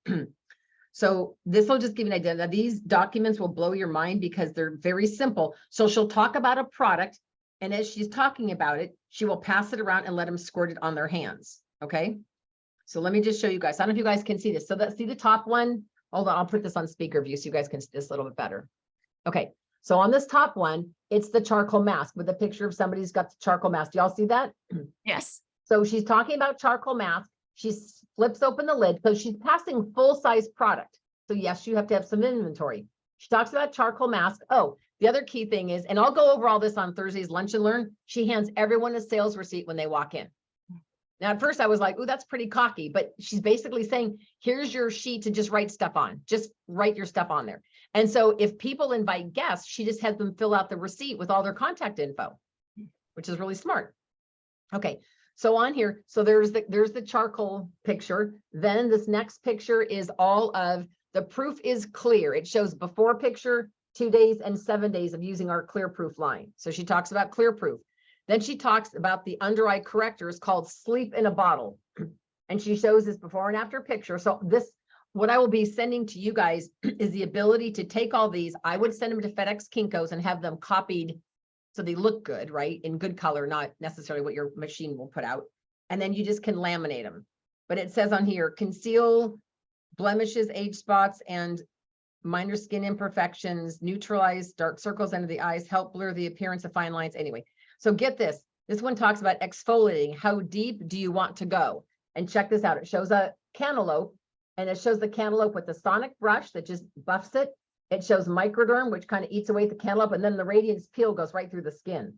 So this will just give you an idea. Now, these documents will blow your mind because they're very simple. So she'll talk about a product, and as she's talking about it, she will pass it around and let them squirt it on their hands. Okay. So let me just show you guys. I don't know if you guys can see this. So see the top one. Hold on, I'll put this on speaker view so you guys can see this a little bit better. Okay. So on this top one, it's the charcoal mask with a picture of somebody who's got the charcoal mask. Do y'all see that? Yes. So she's talking about charcoal mask. She flips open the lid. So she's passing full-size product. So yes, you have to have some inventory. She talks about charcoal mask. Oh, the other key thing is, and I'll go over all this on Thursday's Lunch and Learn. She hands everyone a sales receipt when they walk in. Now, at first I was like, oh, that's pretty cocky, but she's basically saying, here's your sheet to just write stuff on. Just write your stuff on there. And so if people invite guests, she just has them fill out the receipt with all their contact info, which is really smart. Okay, so on here, so there's the charcoal picture. Then this next picture is all of the proof is clear. It shows before picture, 2 days and 7 days of using our clear proof line. So she talks about clear proof. Then she talks about the under eye correctors called sleep in a bottle. And she shows this before and after picture. So this, what I will be sending to you guys is the ability to take all these. I would send them to FedEx Kinko's and have them copied so they look good, right? In good color, not necessarily what your machine will put out. And then you just can laminate them. But it says on here, conceal blemishes, age spots, and minor skin imperfections, neutralize dark circles under the eyes, help blur the appearance of fine lines. Anyway, so get this. This one talks about exfoliating. How deep do you want to go? And check this out. It shows a cantaloupe, and it shows the cantaloupe with the sonic brush that just buffs it. It shows microderm, which kind of eats away at the cantaloupe, and then the radiance peel goes right through the skin.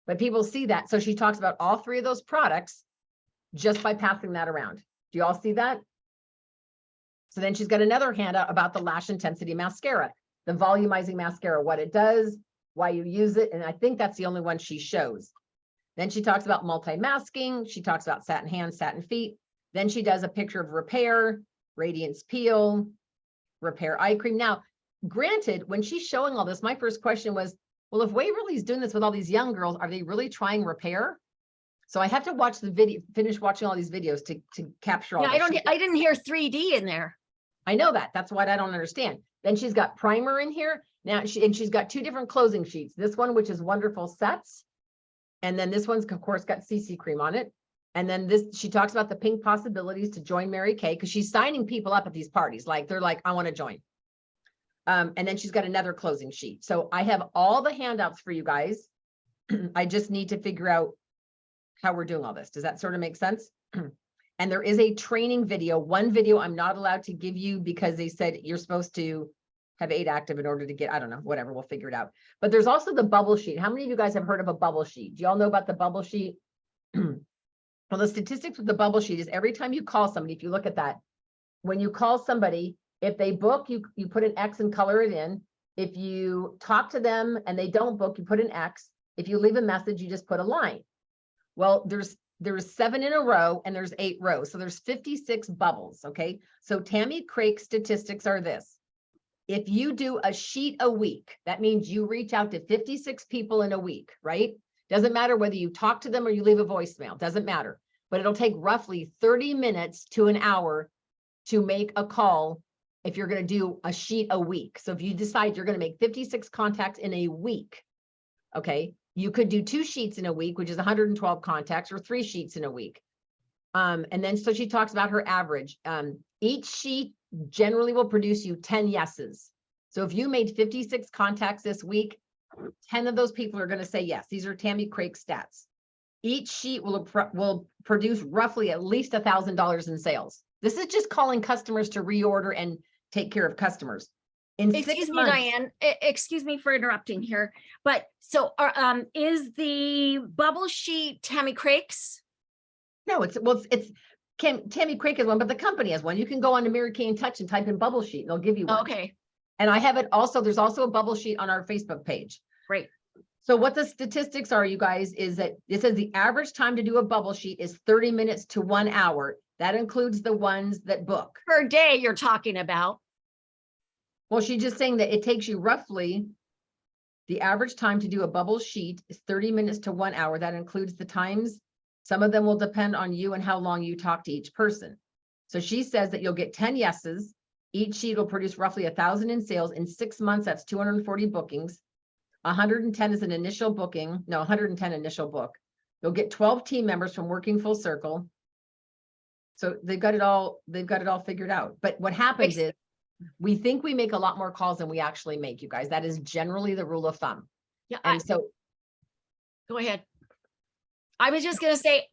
But people see that. So she talks about all three of those products just by passing that around. Do you all see that? So then she's got another handout about the lash intensity mascara, the volumizing mascara, what it does, why you use it. And I think that's the only one she shows. Then she talks about multi-masking. She talks about satin hands, satin feet. Then she does a picture of repair, radiance peel, repair eye cream. Now, granted, when she's showing all this, my first question was, well, if Waverly's doing this with all these young girls, are they really trying repair? So I have to watch the video, finish watching all these videos to capture all Yeah, this. I didn't hear 3D in there. I know that. That's what I don't understand. Then she's got primer in here. Now she's got two different closing sheets. This one, which is Wonderful Sets. And then this one's, of course, got CC cream on it. And then this, she talks about the pink possibilities to join Mary Kay, because she's signing people up at these parties. Like, they're like, I want to join. And then she's got another closing sheet. So I have all the handouts for you guys. I just need to figure out how we're doing all this. Does that sort of make sense? And there is a training video. One video I'm not allowed to give you because they said you're supposed to have 8 active in order to get, I don't know, whatever, we'll figure it out. But there's also the bubble sheet. How many of you guys have heard of a bubble sheet? Do y'all know about the bubble sheet? Well, the statistics with the bubble sheet is every time you call somebody, if you look at that, when you call somebody, if they book, you put an X and color it in. If you talk to them and they don't book, you put an X. If you leave a message, you just put a line. Well, there's 7 in a row and there's 8 rows. So there's 56 bubbles. Okay. So Tammy Craik's statistics are this. If you do a sheet a week, that means you reach out to 56 people in a week, right? Doesn't matter whether you talk to them or you leave a voicemail, doesn't matter. But it'll take roughly 30 minutes to an hour to make a call if you're going to do a sheet a week. So if you decide you're going to make 56 contacts in a week, okay, you could do 2 sheets in a week, which is 112 contacts, or 3 sheets in a week. And then, so she talks about her average. Each sheet generally will produce you 10 yeses. So if you made 56 contacts this week, 10 of those people are going to say yes. These are Tammy Craik stats. Each sheet will produce roughly at least $1,000 in sales. This is just calling customers to reorder and take care of customers. Excuse me, Diane, excuse me for interrupting here, but so is the bubble sheet Tammy Craik's? No, it's Tammy Craik is one, but the company has one. You can go on to Mary Kay and Touch and type in bubble sheet and they'll give you one. Okay. And I have it also, there's also a bubble sheet on our Facebook page. Great. So what the statistics are, you guys, is that it says the average time to do a bubble sheet is 30 minutes to 1 hour. That includes the ones that book. Per day you're talking about. Well, she's just saying that it takes you roughly, the average time to do a bubble sheet is 30 minutes to 1 hour. That includes the times. Some of them will depend on you and how long you talk to each person. So she says that you'll get 10 yeses. Each sheet will produce roughly 1,000 in sales. In 6 months, that's 240 bookings. 110 is an initial booking. No, 110 initial book. You'll get 12 team members from working full circle. So they've got it all figured out. But what happens is we think we make a lot more calls than we actually make, you guys. That is generally the rule of thumb. Yeah. And so go ahead. I was just going to say,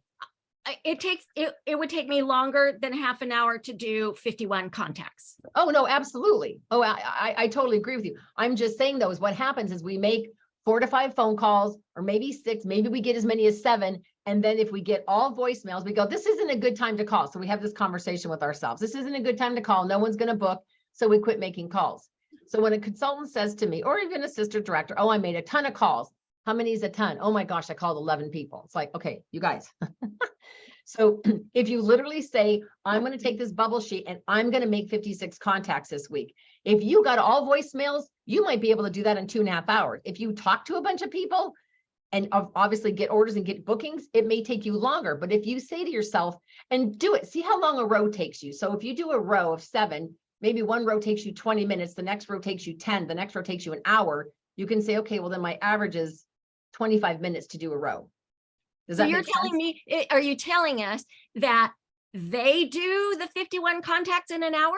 it would take me longer than half an hour to do 51 contacts. Oh, no, absolutely. Oh, I totally agree with you. I'm just saying though, is what happens is we make 4 to 5 phone calls, or maybe 6, maybe we get as many as 7. And then if we get all voicemails, we go, this isn't a good time to call. So we have this conversation with ourselves. This isn't a good time to call. No one's going to book. So we quit making calls. So when a consultant says to me, or even a sister director, oh, I made a ton of calls. How many is a ton? Oh my gosh, I called 11 people. It's like, okay, you guys. So if you literally say, I'm going to take this bubble sheet and I'm going to make 56 contacts this week. If you got all voicemails, you might be able to do that in 2.5 hours. If you talk to a bunch of people and obviously get orders and get bookings, it may take you longer. But if you say to yourself and do it, see how long a row takes you. So if you do a row of 7, maybe one row takes you 20 minutes, the next row takes you 10, the next row takes you an hour. You can say, okay, well then my average is 25 minutes to do a row. Does So that you're make telling sense? me, are you telling us that they do the 51 contacts in an hour?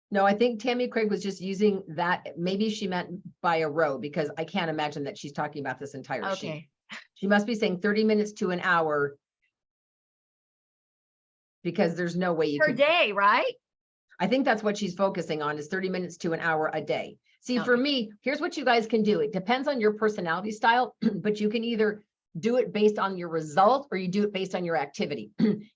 No, I think Tammy Craig was just using that. Maybe she meant by a row, because I can't imagine that she's talking about this entire sheet. Okay. She must be saying 30 minutes to an hour, because there's no way you Per could. day, right? I think that's what she's focusing on, is 30 minutes to an hour a day. See, for Okay. me, here's what you guys can do. It depends on your personality style, but you can either do it based on your result or you do it based on your activity.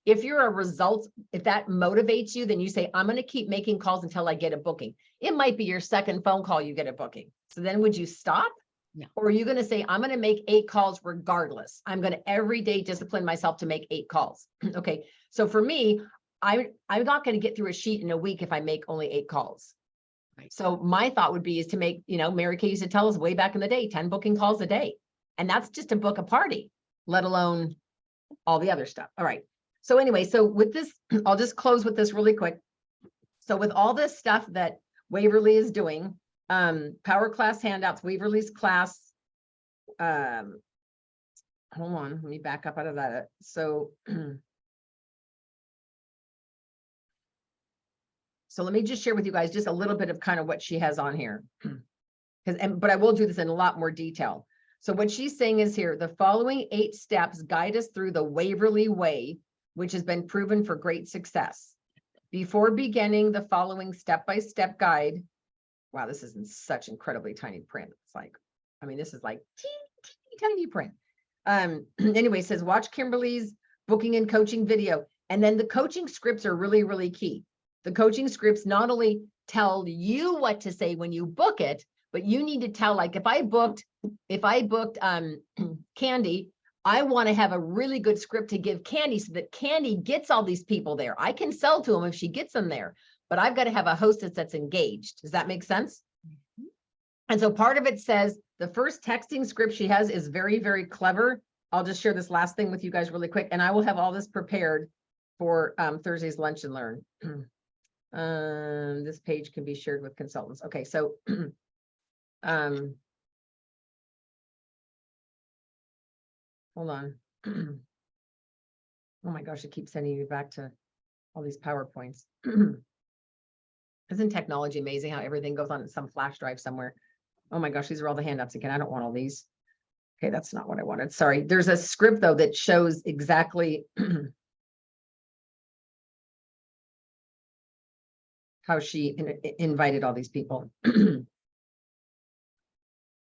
If you're a result, if that motivates you, then you say, I'm going to keep making calls until I get a booking. It might be your second phone call, you get a booking. So then would you stop? No. Or are you going to say, I'm going to make 8 calls regardless. I'm going to every day discipline myself to make 8 calls. Okay. So for me, I'm not going to get through a sheet in a week if I make only 8 calls. Right. So my thought would be is to make, Mary Kay used to tell us way back in the day, 10 booking calls a day. And that's just to book a party, let alone all the other stuff. All right. So anyway, so with this, I'll just close with this really quick. So with all this stuff that Waverly is doing, power class handouts, Waverly's class, hold on, let me back up out of that. So, so let me just share with you guys just a little bit of kind of what she has on here. But I will do this in a lot more detail. So what she's saying is here, the following 8 steps guide us through the Waverly way, which has been proven for great success. Before beginning the following step-by-step guide, wow, this is in such incredibly tiny print. It's like, I mean, this is like teeny tiny print. Anyway, it says, watch Kimberly's booking and coaching video. And then the coaching scripts are really, really key. The coaching scripts not only tell you what to say when you book it, but you need to tell, like if I booked Candy, I want to have a really good script to give Candy so that Candy gets all these people there. I can sell to them if she gets them there, but I've got to have a hostess that's engaged. Does that make sense? Mm-hmm. And so part of it says the first texting script she has is very, very clever. I'll just share this last thing with you guys really quick, and I will have all this prepared for Thursday's Lunch and Learn. This page can be shared with consultants. Okay, so hold on. Oh my gosh, it keeps sending me back to all these PowerPoints. Isn't technology amazing how everything goes on some flash drive somewhere? Oh my gosh, these are all the handouts again. I don't want all these. Okay, that's not what I wanted. Sorry. There's a script though that shows exactly how she invited all these people.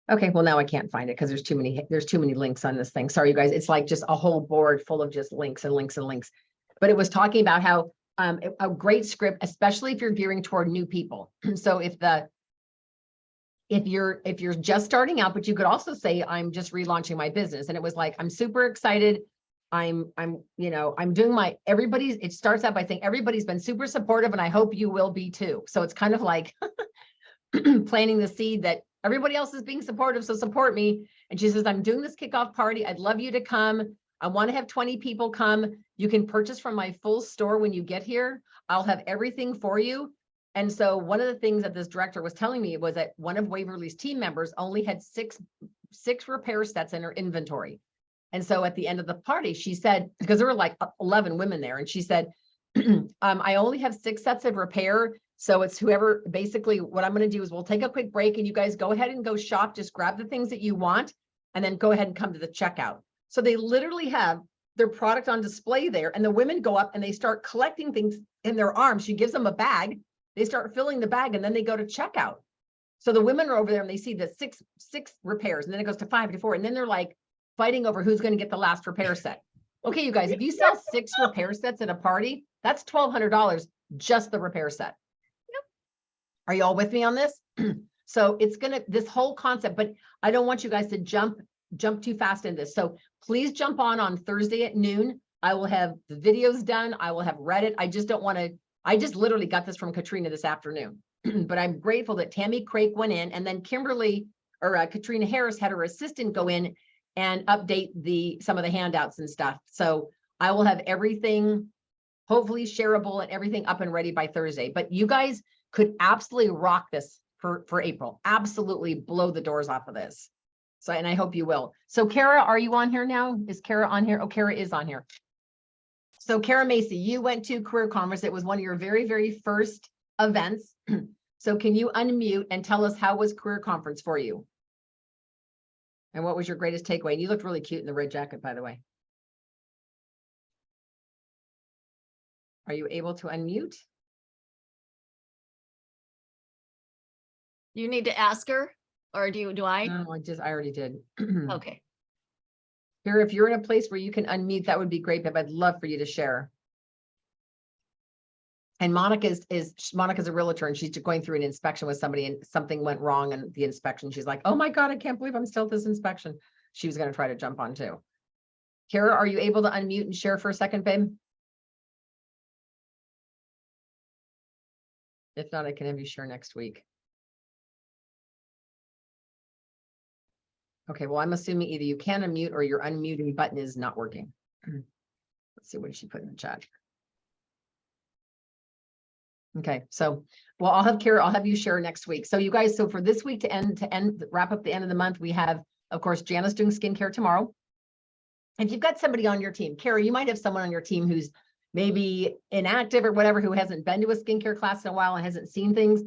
Okay, well now I can't find it because there's too many links on this thing. Sorry, you guys. It's like just a whole board full of just links and links and links. But it was talking about how a great script, especially if you're gearing toward new people. So if you're just starting out, but you could also say, I'm just relaunching my business. And it was like, I'm super excited. I'm doing it starts out by saying everybody's been super supportive and I hope you will be too. So it's kind of like planting the seed that everybody else is being supportive, so support me. And she says, I'm doing this kickoff party. I'd love you to come. I want to have 20 people come. You can purchase from my full store when you get here. I'll have everything for you. And so one of the things that this director was telling me was that one of Waverly's team members only had six repair sets in her inventory. And so at the end of the party, she said, because there were like 11 women there, and she said, I only have 6 sets of repair. So it's whoever, basically what I'm going to do is we'll take a quick break and you guys go ahead and go shop, just grab the things that you want and then go ahead and come to the checkout. So they literally have their product on display there, and the women go up and they start collecting things in their arms. She gives them a bag, they start filling the bag, and then they go to checkout. So the women are over there and they see the six repairs, and then it goes to 5 to 4, and then they're like fighting over who's going to get the last repair set. Okay, you guys, if you sell 6 repair sets at a party, that's $1,200 just the repair set. Yep. Are you all with me on this? So it's this whole concept, but I don't want you guys to jump too fast in this. So please jump on Thursday at noon. I will have the videos done. I will have read it. I just don't want to, I just literally got this from Katrina this afternoon, but I'm grateful that Tammy Craik went in, and then Kimberly or Katrina Harris had her assistant go in and update some of the handouts and stuff. So I will have everything hopefully shareable and everything up and ready by Thursday, but you guys could absolutely rock this for April. Absolutely blow the doors off of this. So, and I hope you will. So Kara, are you on here now? Is Kara on here? Oh, Kara is on here. So Kara Macy, you went to Career Conference. It was one of your very, very first events. So can you unmute and tell us how was Career Conference for you? And what was your greatest takeaway? And you looked really cute in the red jacket, by the way. Are you able to unmute? You need to ask her, or do I? No, I already did. Okay. Here, if you're in a place where you can unmute, that would be great, but I'd love for you to share. And Monica's a realtor, and she's going through an inspection with somebody, and something went wrong in the inspection. She's like, oh my God, I can't believe I'm still at this inspection. She was going to try to jump on too. Kara, are you able to unmute and share for a second, babe? If not, I can have you share next week. Okay, well, I'm assuming either you can unmute or your unmuting button is not working. Let's see, what did she put in the chat? Okay, so, well, I'll have you share next week. So you guys, so for this week to wrap up the end of the month, we have, of course, Janice doing skincare tomorrow. If you've got somebody on your team, Carrie, you might have someone on your team who's maybe inactive or whatever, who hasn't been to a skincare class in a while and hasn't seen things.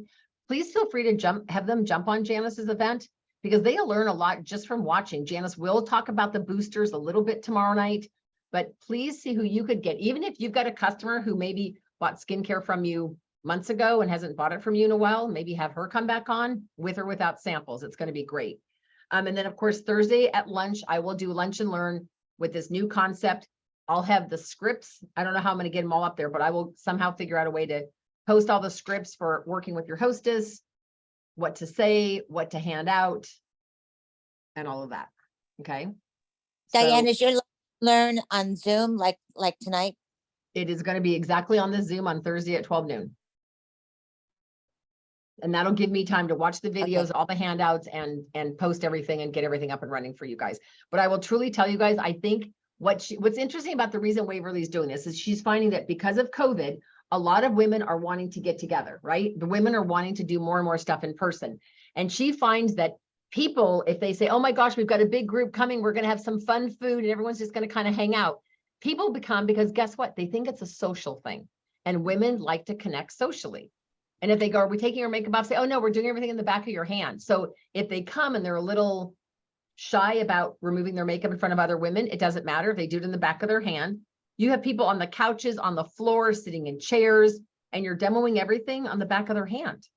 Please feel free to have them jump on Janice's event, because they'll learn a lot just from watching. Janice will talk about the boosters a little bit tomorrow night, but please see who you could get. Even if you've got a customer who maybe bought skincare from you months ago and hasn't bought it from you in a while, maybe have her come back on with or without samples. It's going to be great. And then of course, Thursday at lunch, I will do lunch and learn with this new concept. I'll have the scripts. I don't know how I'm going to get them all up there, but I will somehow figure out a way to post all the scripts for working with your hostess, what to say, what to hand out, and all of that. Okay. Diane, is your learn on Zoom like tonight? It is going to be exactly on the Zoom on Thursday at 12 noon. And that'll give me time to watch the videos, all the handouts, and post everything and get everything up and running for you guys. But I will truly tell you guys, I think what's interesting about the reason Waverly's doing this is she's finding that because of COVID, a lot of women are wanting to get together, right? The women are wanting to do more and more stuff in person. And she finds that people, if they say, oh my gosh, we've got a big group coming, we're going to have some fun food and everyone's just going to kind of hang out. People become, because guess what? They think it's a social thing, and women like to connect socially. And if they go, are we taking our makeup off? Say, oh no, we're doing everything in the back of your hand. So if they come and they're a little shy about removing their makeup in front of other women, it doesn't matter if they do it in the back of their hand. You have people on the couches, on the floor, sitting in chairs, and you're demoing everything on the back of their hand.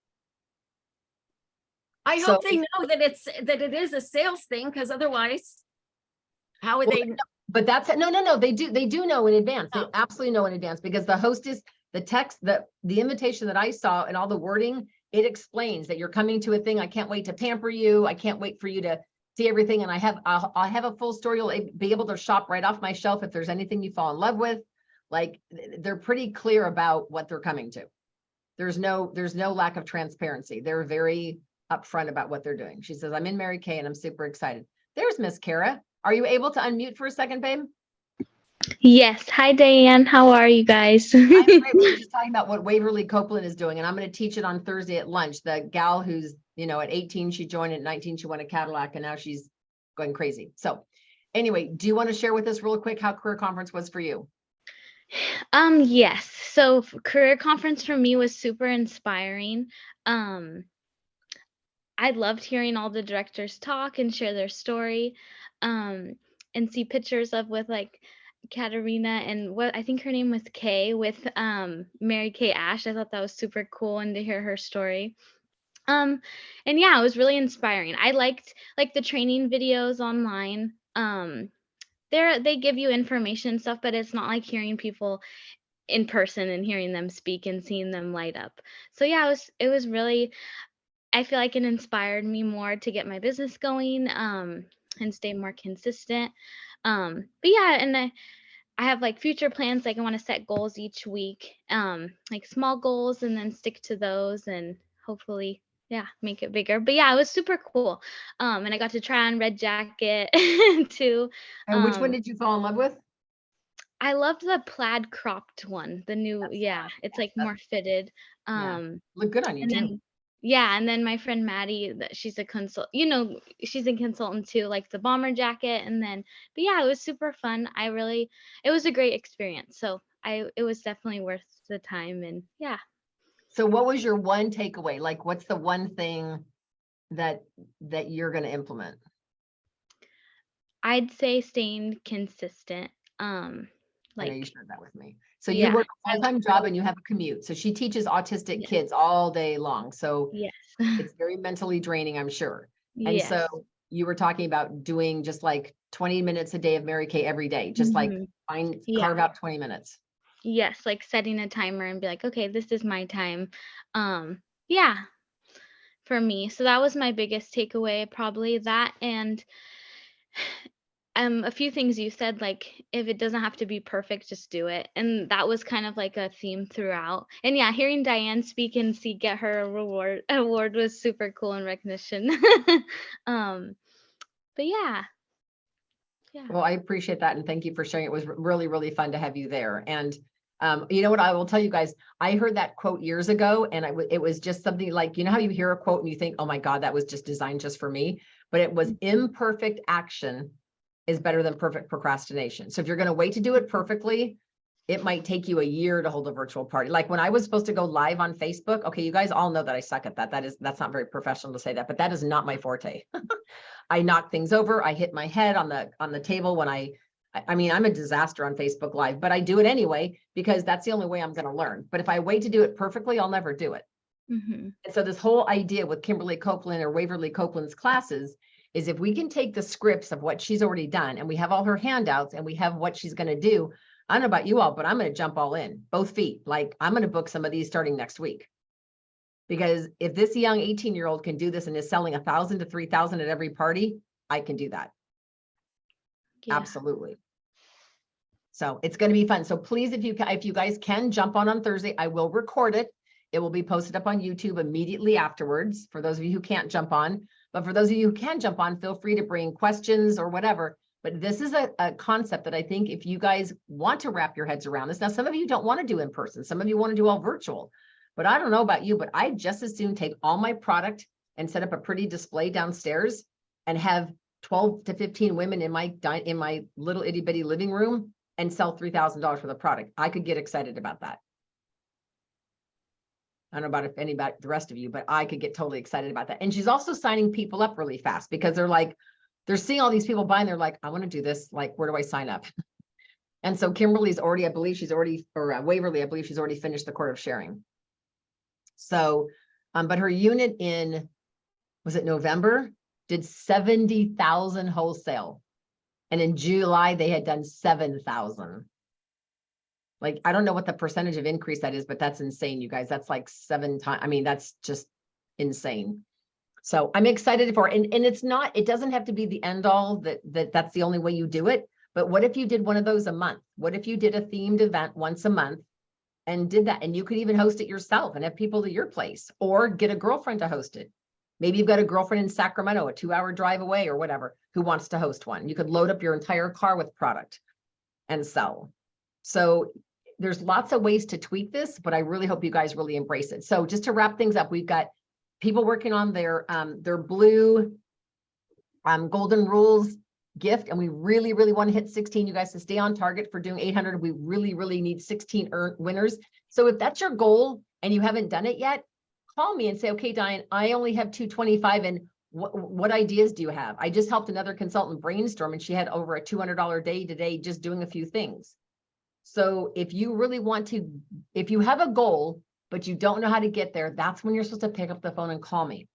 I hope they know that it is a sales thing, because otherwise, how would they? But that's no. They do know in advance. They absolutely know in advance, because the hostess, the text, the invitation that I saw and all the wording, it explains that you're coming to a thing. I can't wait to pamper you. I can't wait for you to see everything. And I'll have a full story. You'll be able to shop right off my shelf if there's anything you fall in love with. Like, they're pretty clear about what they're coming to. There's no lack of transparency. They're very upfront about what they're doing. She says, I'm in Mary Kay and I'm super excited. There's Miss Kara. Are you able to unmute for a second, babe? Yes. Hi, Diane. How are you guys? I'm great. We're just talking about what Waverly Copeland is doing, and I'm going to teach it on Thursday at lunch. The gal who's, at 18, she joined, at 19, she won a Cadillac, and now she's going crazy. So anyway, do you want to share with us real quick how Career Conference was for you? Yes. So Career Conference for me was super inspiring. I loved hearing all the directors talk and share their story, and see pictures of with like Katerina and what I think her name was Kay with Mary Kay Ash. I thought that was super cool and to hear her story. And yeah, it was really inspiring. I liked like the training videos online. They give you information and stuff, but it's not like hearing people in person and hearing them speak and seeing them light up. So yeah, it was really, I feel like it inspired me more to get my business going and stay more consistent. But yeah, and I have like future plans, like I want to set goals each week, like small goals, and then stick to those and hopefully, yeah, make it bigger. But yeah, it was super cool. And I got to try on Red Jacket too. And which one did you fall in love with? I loved the plaid cropped one, the new, yeah, it's like more fitted. Look good on you And too. then, yeah, and then my friend Maddie, she's a she's a consultant too, like the bomber jacket. And then, but yeah, it was super fun. It was a great experience. So it was definitely worth the time. And yeah. So what was your one takeaway? Like, what's the one thing that you're going to implement? I'd say staying consistent. I know you Like, shared that with me. So you yeah, work a full-time job and you have a commute. So she teaches autistic Yes. kids all day long. So yes, it's very mentally draining, I'm sure. And yes. so you were talking about doing just like 20 minutes a day of Mary Kay every day, just like Yeah. carve out 20 minutes. Yes, like setting a timer and be like, okay, this is my time. Yeah, for me. So that was my biggest takeaway, probably that. And a few things you said, like if it doesn't have to be perfect, just do it. And that was kind of like a theme throughout. And yeah, hearing Diane speak and get her award was super cool and recognition. But yeah. Well, I appreciate that. And thank you for sharing. It was really, really fun to have you there. And you know what, I will tell you guys, I heard that quote years ago, and it was just something like, you know how you hear a quote and you think, oh my God, that was just designed just for me. But it was imperfect action is better than perfect procrastination. So if you're going to wait to do it perfectly, it might take you a year to hold a virtual party. Like when I was supposed to go live on Facebook, okay, you guys all know that I suck at that. That's not very professional to say that, but that is not my forte. I knock things over. I hit my head on the table when I mean, I'm a disaster on Facebook Live, but I do it anyway, because that's the only way I'm going to learn. But if I wait to do it perfectly, I'll never do it. And so this whole idea with Kimberly Copeland or Waverly Copeland's classes is if we can take the scripts of what she's already done and we have all her handouts and we have what she's going to do. I don't know about you all, but I'm going to jump all in, both feet. Like I'm going to book some of these starting next week. Because if this young 18-year-old can do this and is selling 1,000 to 3,000 at every party, I can do that. Yeah. Absolutely. So it's going to be fun. So please, if you guys can jump on Thursday, I will record it. It will be posted up on YouTube immediately afterwards for those of you who can't jump on. But for those of you who can jump on, feel free to bring questions or whatever. But this is a concept that I think if you guys want to wrap your heads around this. Now, some of you don't want to do in person. Some of you want to do all virtual. But I don't know about you, but I just as soon take all my product and set up a pretty display downstairs and have 12 to 15 women in my little itty bitty living room and sell $3,000 worth of product. I could get excited about that. I don't know about about the rest of you, but I could get totally excited about that. And she's also signing people up really fast because they're seeing all these people buying. They're like, I want to do this. Like, where do I sign up? And so Kimberly's already, Waverly, I believe she's already finished the Court of Sharing. So, but her unit in, was it November, did 70,000 wholesale. And in July, they had done 7,000. Like, I don't know what the percentage of increase that is, but that's insane, you guys. That's like 7 times. I mean, that's just insane. So I'm excited for it. And it doesn't have to be the end all that's the only way you do it. But what if you did one of those a month? What if you did a themed event once a month and did that? And you could even host it yourself and have people to your place or get a girlfriend to host it. Maybe you've got a girlfriend in Sacramento, a 2-hour drive away or whatever, who wants to host one. You could load up your entire car with product and sell. So there's lots of ways to tweak this, but I really hope you guys really embrace it. So just to wrap things up, we've got people working on their blue golden rules gift, and we really, really want to hit 16. You guys to stay on target for doing 800. We really, really need 16 winners. So if that's your goal and you haven't done it yet, call me and say, okay, Diane, I only have 225 and What ideas do you have? I just helped another consultant brainstorm and she had over a $200 day today just doing a few things. So if you really want to, if you have a goal, but you don't know how to get there, that's when you're supposed to pick up the phone and call me.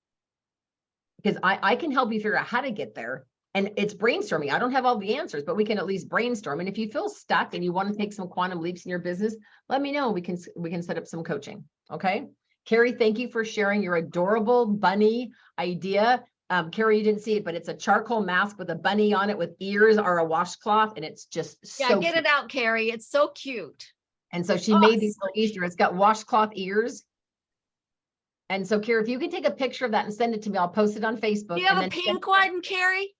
Because I can help you figure out how to get there. And it's brainstorming. I don't have all the answers, but we can at least brainstorm. And if you feel stuck and you want to take some quantum leaps in your business, let me know. We can set up some coaching. Okay. Carrie, thank you for sharing your adorable bunny idea. Carrie, you didn't see it, but it's a charcoal mask with a bunny on it with ears or a washcloth. And it's just Yeah, so get cute. it out, Carrie. It's so cute. And so she made these for Easter. It's got washcloth ears. And so, Carrie, if you can take a picture of that and send it to me, I'll post it on Facebook. Do you have and a then pink one, Carrie?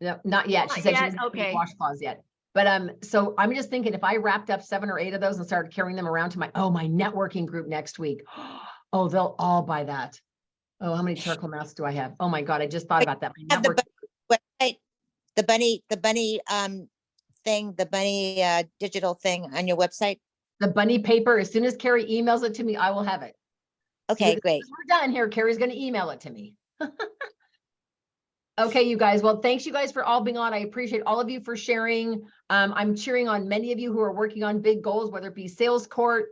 No, not yet. She Not said she yet? doesn't have any Okay. washcloths yet. But so I'm just thinking if I wrapped up 7 or 8 of those and started carrying them around to my networking group next week. Oh, they'll all buy that. Oh, how many charcoal masks do I have? Oh my God, I just thought about that. My Have the network, website, the bunny thing, the bunny digital thing on your website. the bunny paper, as soon as Carrie emails it to me, I will have it. Okay, As great. we're done here. Carrie's going to email it to me. Okay, you guys. Well, thanks you guys for all being on. I appreciate all of you for sharing. I'm cheering on many of you who are working on big goals, whether it be sales court,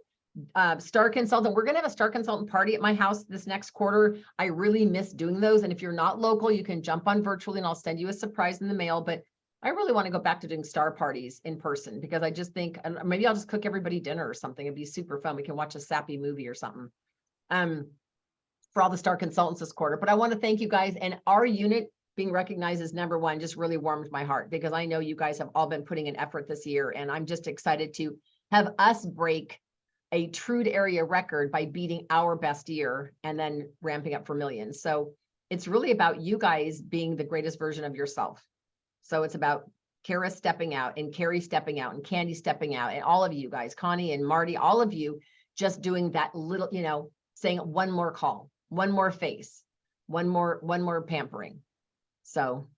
Star Consultant. We're going to have a Star Consultant party at my house this next quarter. I really miss doing those. And if you're not local, you can jump on virtually and I'll send you a surprise in the mail. But I really want to go back to doing star parties in person because I just think, and maybe I'll just cook everybody dinner or something. It'd be super fun. We can watch a sappy movie or something. For all the Star Consultants this quarter. But I want to thank you guys, and our unit being recognized as #1 just really warmed my heart because I know you guys have all been putting in effort this year, and I'm just excited to have us break a true area record by beating our best year and then ramping up for millions. So it's really about you guys being the greatest version of yourself. So it's about Kara stepping out and Carrie stepping out and Candy stepping out and all of you guys, Connie and Marty, all of you just doing that little, saying one more call, one more face, one more pampering. So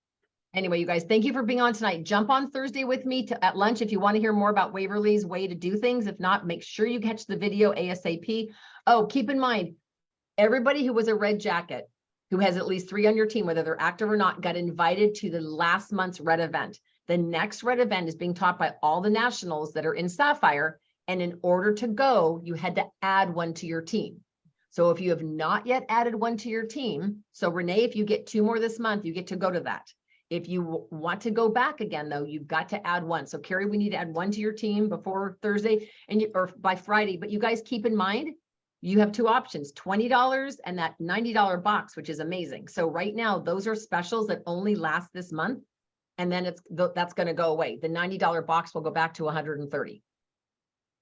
anyway, you guys, thank you for being on tonight. Jump on Thursday with me at lunch if you want to hear more about Waverly's way to do things. If not, make sure you catch the video ASAP. Oh, keep in mind, everybody who was a red jacket, who has at least 3 on your team, whether they're active or not, got invited to the last month's red event. The next red event is being taught by all the nationals that are in Sapphire. And in order to go, you had to add one to your team. So if you have not yet added one to your team, so Renee, if you get 2 more this month, you get to go to that. If you want to go back again, though, you've got to add one. So Carrie, we need to add one to your team before Thursday or by Friday. But you guys keep in mind, you have 2 options, $20 and that $90 box, which is amazing. So right now, those are specials that only last this month. And then that's going to go away. The $90 box will go back to $130.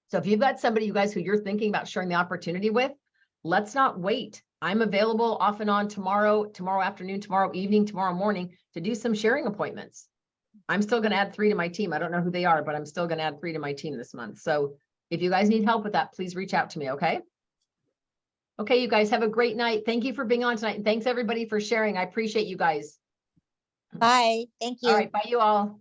So if you've got somebody, you guys, who you're thinking about sharing the opportunity with, let's not wait. I'm available off and on tomorrow afternoon, tomorrow evening, tomorrow morning to do some sharing appointments. I'm still going to add 3 to my team. I don't know who they are, but I'm still going to add 3 to my team this month. So if you guys need help with that, please reach out to me. Okay. Okay. You guys have a great night. Thank you for being on tonight. And thanks everybody for sharing. I appreciate you guys. Bye. Thank you. All right. Bye you all.